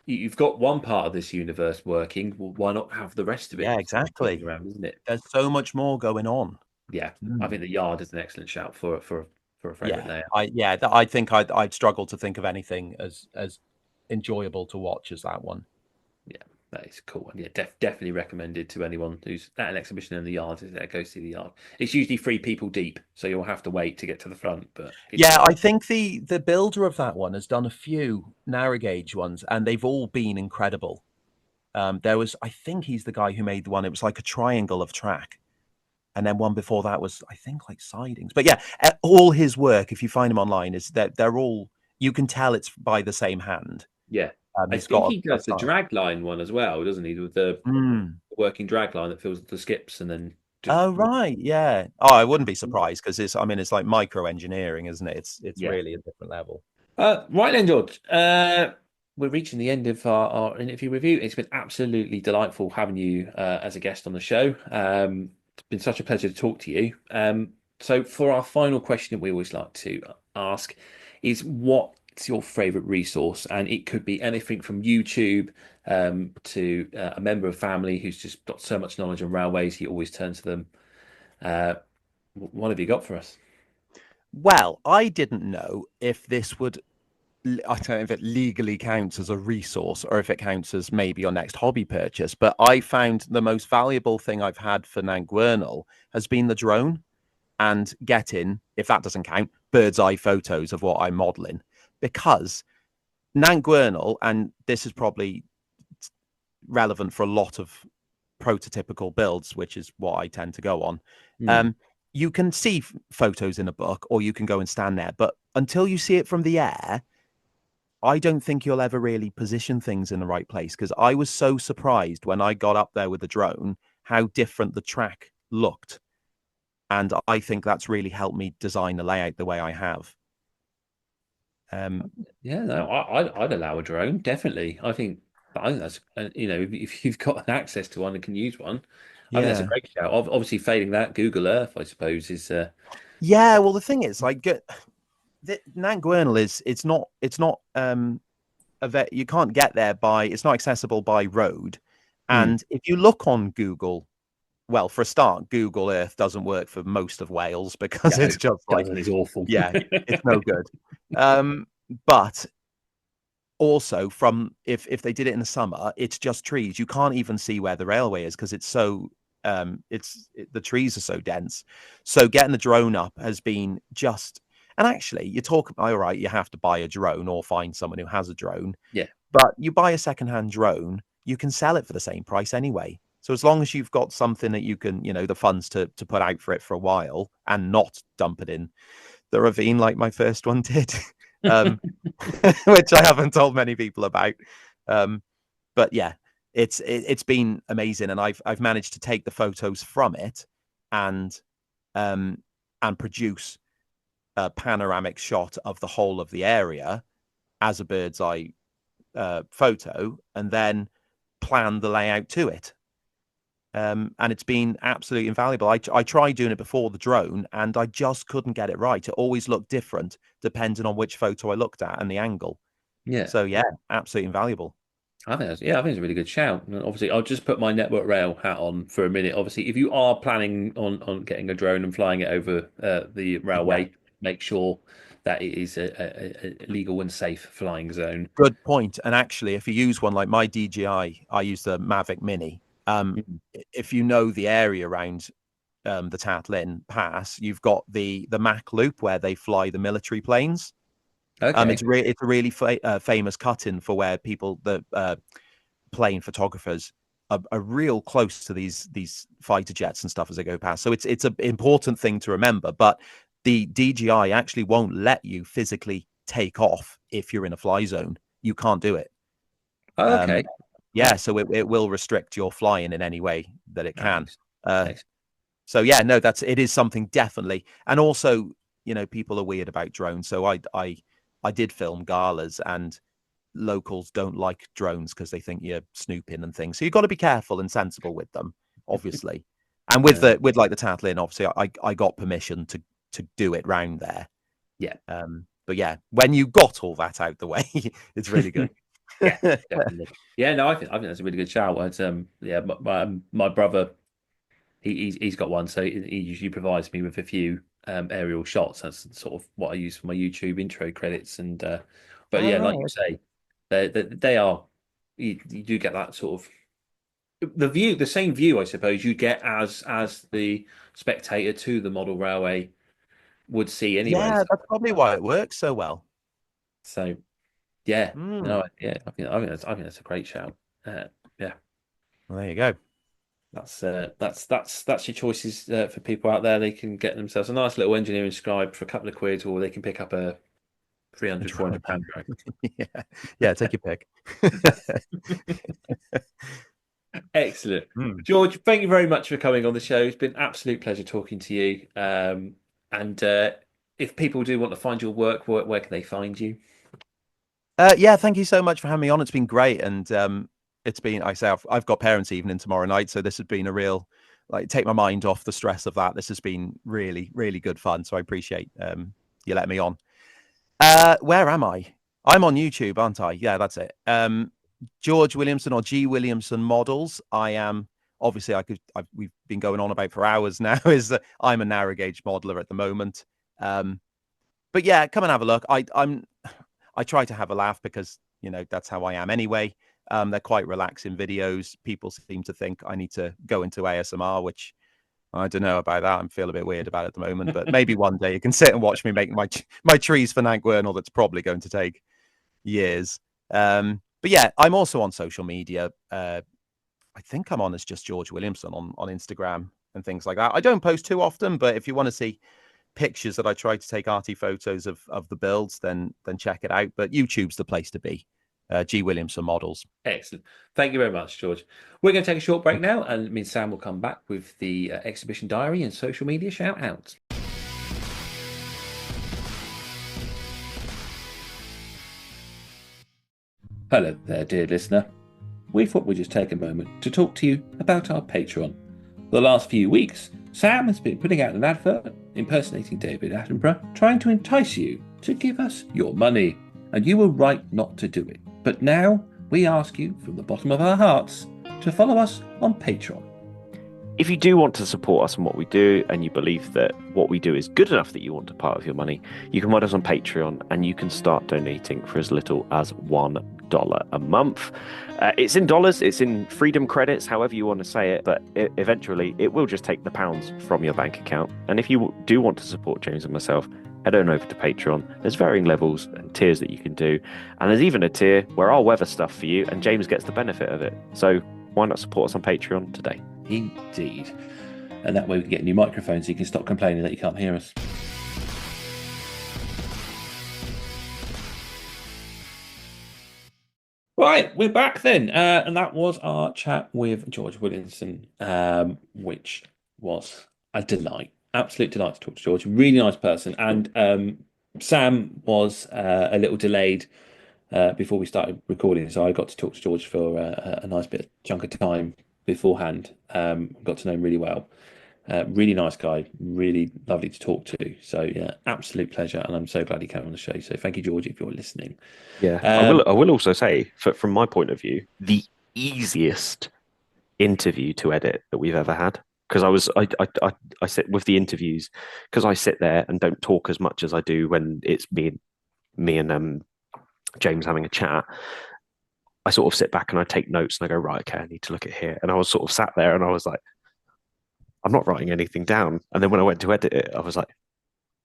you've got one part of this universe working. Well, why not have the rest of it? Yeah, exactly. Around, isn't it? There's so much more going on. Yeah, I think the Yard is an excellent shout for a favorite layer. I think I'd struggle to think of anything as enjoyable to watch as that one. Yeah, that is cool. And yeah, definitely recommended to anyone who's at an exhibition in the Yard. Go see the Yard. It's usually 3 people deep, so you'll have to wait to get to the front. But I think the builder of that one has done a few narrow gauge ones, and they've all been incredible. There was, I think he's the guy who made the one. It was like a triangle of track, and then one before that was, I think, like sidings. But yeah, all his work, if you find him online, is that they're all, you can tell it's by the same hand. Yeah. I think he does the drag line one as well, doesn't he? With the working drag line that fills the skips and then. Right, yeah. Oh, I wouldn't be surprised because it's like micro engineering, isn't it? It's really a different level. Right then, George. We're reaching the end of our interview review. It's been absolutely delightful having you as a guest on the show. It's been such a pleasure to talk to you. So for our final question that we always like to ask is, what's your favorite resource? And it could be anything from YouTube to a member of family who's just got so much knowledge on railways, he always turns to them. What have you got for us? Well, I didn't know if this would, I don't know if it legally counts as a resource or if it counts as maybe your next hobby purchase, but I found the most valuable thing I've had for Nangwernal has been the drone and getting, if that doesn't count, bird's eye photos of what I'm modeling. Because Nangwernal, and this is probably relevant for a lot of prototypical builds, which is what I tend to go on, you can see photos in a book or you can go and stand there, but until you see it from the air, I don't think you'll ever really position things in the right place, because I was so surprised when I got up there with the drone how different the track looked. And I think that's really helped me design the layout the way I have. Yeah, no, I'd allow a drone, definitely. I think that's if you've got access to one and can use one, I think that's a Yeah. great shout. Obviously, failing that, Google Earth, I suppose, is Yeah, well, the thing is, like, Nantgwernal it's not you can't get there by, it's not accessible by road. And if you look on Google, well, for a start, Google Earth doesn't work for most of Wales because no, it's just like, doesn't, it's awful. yeah, it's no good. But also, from if they did it in the summer, it's just trees. You can't even see where the railway is because it's so the trees are so dense. So getting the drone up has been just, and actually, you talk, all right, you have to buy a drone or find someone who has a drone. Yeah. But you buy a secondhand drone, you can sell it for the same price anyway. So as long as you've got something that you can, the funds to put out for it for a while and not dump it in the ravine like my first one did, which I haven't told many people about. But yeah, it's been amazing, and I've managed to take the photos from it and produce a panoramic shot of the whole of the area as a bird's eye photo, and then plan the layout to it. And it's been absolutely invaluable. I tried doing it before the drone, and I just couldn't get it right. It always looked different depending on which photo I looked at and the angle. Yeah. So yeah, absolutely invaluable. I think it's a really good shout. And obviously, I'll just put my Network Rail hat on for a minute. Obviously, if you are planning on getting a drone and flying it over the railway, make sure that it is a legal and safe flying zone. Good point. And actually, if you use one like my DJI, I use the Mavic Mini. If you know the area around the Tat Lin Pass, you've got the Mach Loop where they fly the military planes. Okay. It's a really famous cut-in for where people, the plane photographers, are real close to these fighter jets and stuff as they go past. So it's an important thing to remember. But the DJI actually won't let you physically take off if you're in a fly zone. You can't do it. Okay. Yeah, so it will restrict your flying in any way that it can. Nice. So yeah, no, it is something definitely. And also, people are weird about drones. So I did film galas, and locals don't like drones because they think you're snooping and things. So you've got to be careful and sensible with them, obviously. And with like the Tat Lin, obviously, I got permission to do it round there. Yeah. But yeah, when you got all that out the way, it's really good. Yeah, definitely. Yeah, no, I think that's a really good shout. My brother, he's got one, so he usually provides me with a few aerial shots. That's sort of what I use for my YouTube intro credits. And but yeah, like you say, they are. You do get that sort of the same view, I suppose, you get as the spectator to the model railway would see anyway. Yeah, that's probably why it works so well. So yeah, no, yeah, I think that's a great shout. Yeah. Well, there you go. That's your choices for people out there. They can get themselves a nice little engineering scribe for a couple of quid, or they can pick up a 300, 400 pound drone. Yeah, take your pick. Excellent. George, thank you very much for coming on the show. It's been an absolute pleasure talking to you. And if people do want to find your work, where can they find you? Yeah, thank you so much for having me on. It's been great. And it's been, I've got parents' evening tomorrow night. So this has been a real, take my mind off the stress of that. This has been really, really good fun. So I appreciate you letting me on. Where am I? I'm on YouTube, aren't I? Yeah, that's it. George Williamson, or G Williamson Models. I am, obviously, we've been going on about for hours now, is that I'm a narrow gauge modeler at the moment. But yeah, come and have a look. I try to have a laugh because, that's how I am anyway. They're quite relaxing videos. People seem to think I need to go into ASMR, which I don't know about that. I feel a bit weird about it at the moment, but maybe one day you can sit and watch me make my trees for Nantgwernal. That's probably going to take years. But yeah, I'm also on social media. I think I'm on as just George Williamson on Instagram and things like that. I don't post too often, but if you want to see pictures that I try to take arty photos of the builds, then check it out. But YouTube's the place to be. G Williamson Models. Excellent. Thank you very much, George. We're going to take a short break now, and me and Sam will come back with the exhibition diary and social media shout outs. Hello there, dear listener. We thought we'd just take a moment to talk to you about our Patreon. For the last few weeks, Sam has been putting out an advert impersonating David Attenborough, trying to entice you to give us your money. And you were right not to do it. But now we ask you from the bottom of our hearts to follow us on Patreon. If you do want to support us in what we do, and you believe that what we do is good enough that you want a part of your money, you can find us on Patreon, and you can start donating for as little as $1 a month. It's in dollars, it's in freedom credits, however you want to say it, but eventually it will just take the pounds from your bank account. And if you do want to support James and myself, head on over to Patreon. There's varying levels and tiers that you can do, and there's even a tier where I'll weather stuff for you, and James gets the benefit of it. So why not support us on Patreon today? Indeed. And that way we can get new microphones so you can stop complaining that you can't hear us. Right, we're back then. And that was our chat with George Williamson, which was a delight. Absolute delight to talk to George. Really nice person. And Sam was a little delayed before we started recording. So I got to talk to George for a nice bit chunk of time beforehand. Got to know him really well. Really nice guy, really lovely to talk to. So yeah, absolute pleasure, and I'm so glad he came on the show. So thank you, George, if you're listening. Yeah, I will also say, from my point of view, the easiest interview to edit that we've ever had. Because I sit with the interviews, because I sit there and don't talk as much as I do when it's me and James having a chat. I sort of sit back and I take notes and I go, right, okay, I need to look at here. And I was sort of sat there and I was like, I'm not writing anything down. And then when I went to edit it, I was like,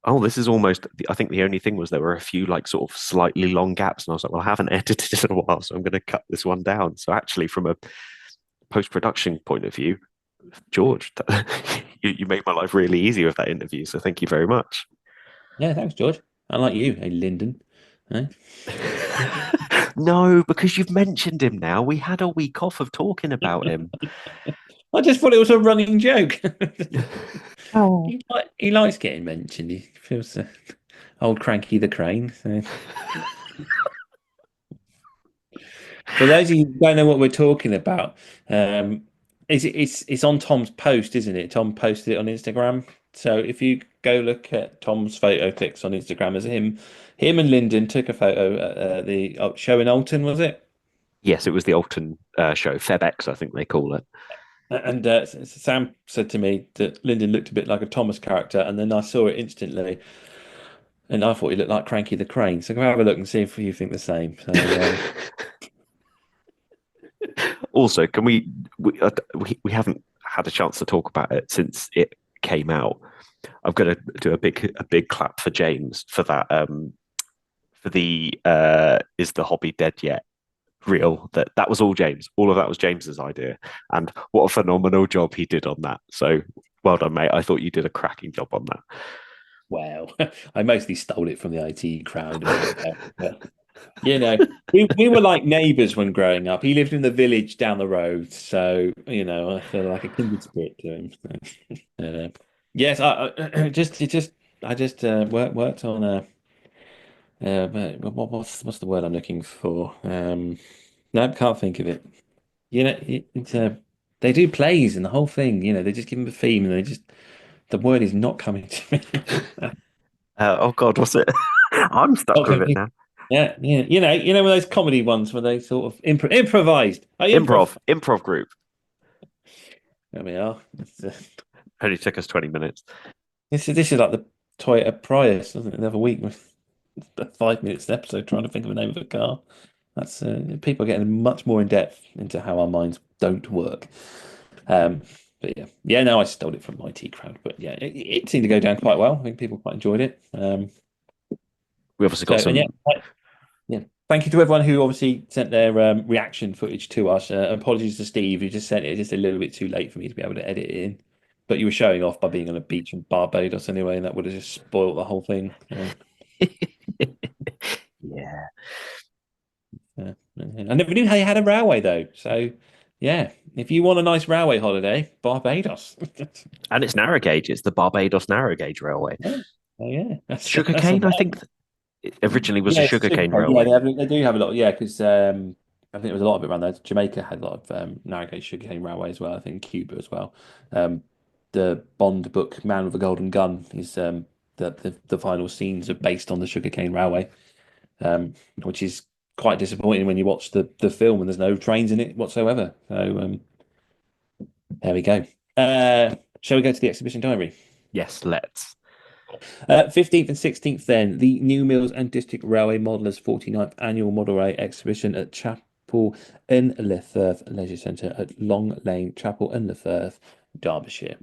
oh, this is almost, I think the only thing was there were a few like sort of slightly long gaps. And I was like, well, I haven't edited in a while, so I'm going to cut this one down. So actually, from a post-production point of view, George, you made my life really easy with that interview. So thank you very much. Yeah, thanks, George. I like you, hey, Lyndon. Eh? No, because you've mentioned him now. We had a week off of talking about him. I just thought it was a running joke. Oh. He likes getting mentioned. He feels old Cranky the Crane. So. For those of you who don't know what we're talking about, it's on Tom's post, isn't it? Tom posted it on Instagram. So if you go look at Tom's photo clicks on Instagram, as him and Lyndon took a photo at the show in Alton, was it? Yes, it was the Alton show, FebX, I think they call it. And Sam said to me that Lyndon looked a bit like a Thomas character, and then I saw it instantly, and I thought he looked like Cranky the Crane. So go have a look and see if you think the same. So, also, can we haven't had a chance to talk about it since it came out. I'm going to do a big clap for James for that. For the is the hobby dead yet? Reel that was all James. All of that was James's idea, and what a phenomenal job he did on that. So well done, mate. I thought you did a cracking job on that. Well, I mostly stole it from the IT crowd. But, you know, we were like neighbours when growing up. He lived in the village down the road, so you know, I feel like a kindred spirit to him. So, yes, I just worked on what's the word I'm looking for? No, can't think of it. You know, they do plays and the whole thing. You know, they just give them a theme, and the word is not coming to me. Oh God, what's it? I'm stuck with it now. Yeah. You know, those comedy ones where they sort of improvised. Improv group. There we are. Only took us 20 minutes. This is like the Toyota Prius, isn't it? The other week with 5 minutes an episode trying to think of the name of a car. That's people are getting much more in depth into how our minds don't work. But yeah, no, I stole it from IT crowd. But yeah, it seemed to go down quite well. I think people quite enjoyed it. We obviously got some. Yeah, thank you to everyone who obviously sent their reaction footage to us. Apologies to Steve who just sent it just a little bit too late for me to be able to edit it in. But you were showing off by being on a beach in Barbados anyway, and that would have just spoiled the whole thing. Yeah. I never knew how you had a railway though. So yeah, if you want a nice railway holiday, Barbados. And it's narrow gauge. It's the Barbados narrow gauge railway. Oh yeah. Sugarcane, I think. It originally was Yeah, a it's a sugarcane supercar. Yeah, railway. they do have a lot. Yeah, because I think there was a lot of it around there. Jamaica had a lot of narrow gauge sugarcane railway as well. I think Cuba as well. Um, the Bond book Man with a Golden Gun is the final scenes are based on the sugarcane railway, which is quite disappointing when you watch the film and there's no trains in it whatsoever. So there we go. Shall we go to the exhibition diary? Yes, let's. 15th and 16th, then, the New Mills and District Railway Modelers 49th Annual Model Railway Exhibition at Chapel in Lefurth Leisure Centre at Long Lane, Chapel in Lefurth, Derbyshire.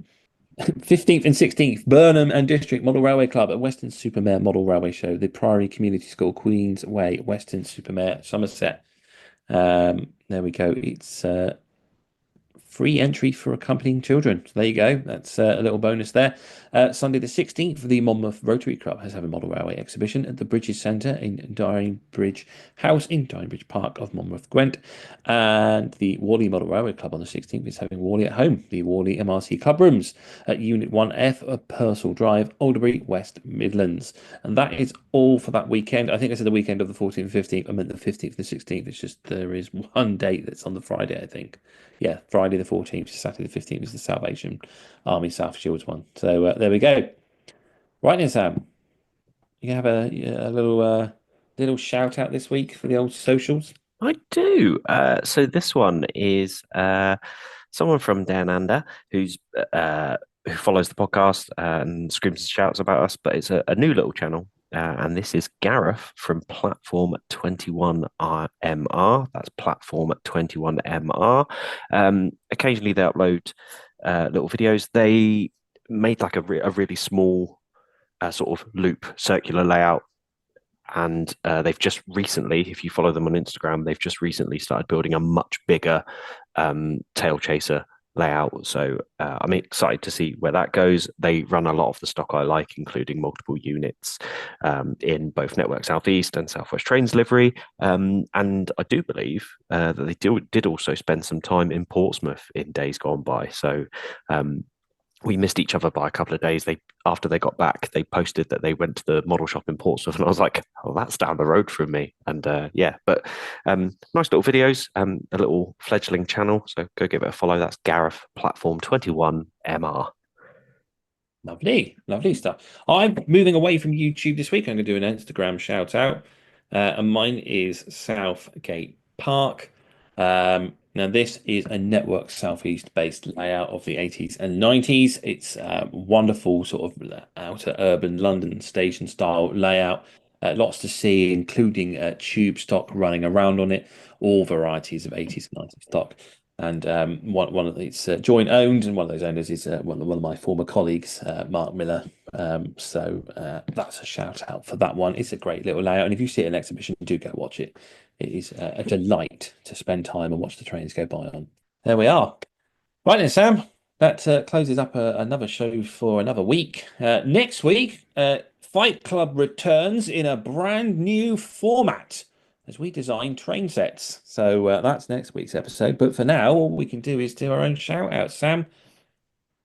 15th and 16th, Burnham and District Model Railway Club at Western Supermare Model Railway Show, the Priory Community School, Queen's Way, Western Supermare, Somerset. There we go. It's free entry for accompanying children. So there you go. That's a little bonus there. Sunday the 16th, the Monmouth Rotary Club has a model railway exhibition at the Bridges Centre in Bridge House in Bridge Park of Monmouth, Gwent. And the Whalley Model Railway Club on the 16th is having Whalley at home, the Whalley MRC Club Rooms at Unit 1F of Purcell Drive, Alderbury, West Midlands. And that is all for that weekend. I think I said the weekend of the 14th and 15th. I meant the 15th and 16th. It's just there is one date that's on the Friday, I think. Yeah, Friday the 14th to Saturday the 15th is the Salvation Army South Shields one. So there we go. Right then, Sam, you can have a little shout out this week for the old socials. I do. So this one is someone from Down Under who follows the podcast and screams and shouts about us, but it's a new little channel. And this is Gareth from Platform 21MR. That's Platform 21MR. Occasionally they upload little videos. They made like a really small sort of loop circular layout. And they've just recently, if you follow them on Instagram, they've just recently started building a much bigger tail chaser layout. So I'm excited to see where that goes. They run a lot of the stock I like, including multiple units in both Network Southeast and Southwest Trains livery. And I do believe that they did also spend some time in Portsmouth in days gone by. So we missed each other by a couple of days. After they got back, they posted that they went to the model shop in Portsmouth, and I was like, "Oh, that's down the road from me." And yeah, but nice little videos, a little fledgling channel. So go give it a follow. That's Gareth Platform 21MR. Lovely stuff. I'm moving away from YouTube this week. I'm going to do an Instagram shout out, and mine is Southgate Park. Now, this is a Network Southeast based layout of the 80s and 90s. It's a wonderful sort of outer urban London station style layout. Lots to see, including tube stock running around on it, all varieties of 80s and 90s stock. And one of it's joint owned, and one of those owners is one of my former colleagues, Mark Miller. So that's a shout out for that one. It's a great little layout, and if you see it in an exhibition, do go watch it. It is a delight to spend time and watch the trains go by on. There we are. Right then, Sam. That closes up another show for another week. Next week, Fight Club returns in a brand new format as we design train sets. So that's next week's episode. But for now, all we can do is do our own shout out. Sam,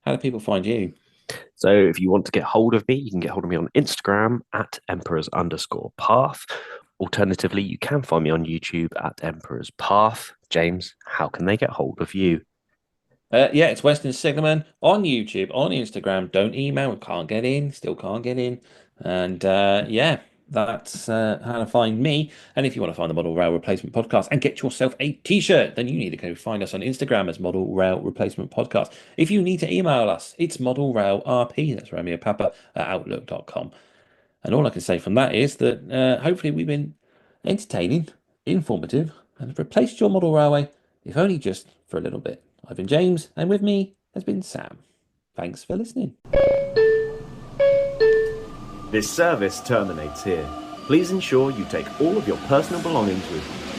how do people find you? So if you want to get hold of me, you can get hold of me on Instagram at emperors_path. Alternatively, you can find me on YouTube at Emperor's Path. James, how can they get hold of you? Yeah, it's Western Signalman on YouTube, on Instagram. Don't email, can't get in, still can't get in. And yeah, that's how to find me. And if you want to find the Model Rail Replacement Podcast and get yourself a t-shirt, then you need to go find us on Instagram as Model Rail Replacement Podcast. If you need to email us, it's Model Rail RP, that's Romeo Papa, at outlook.com. And all I can say from that is that hopefully we've been entertaining, informative, and have replaced your model railway, if only just for a little bit. I've been James, and with me has been Sam. Thanks for listening. This service terminates here. Please ensure you take all of your personal belongings with you.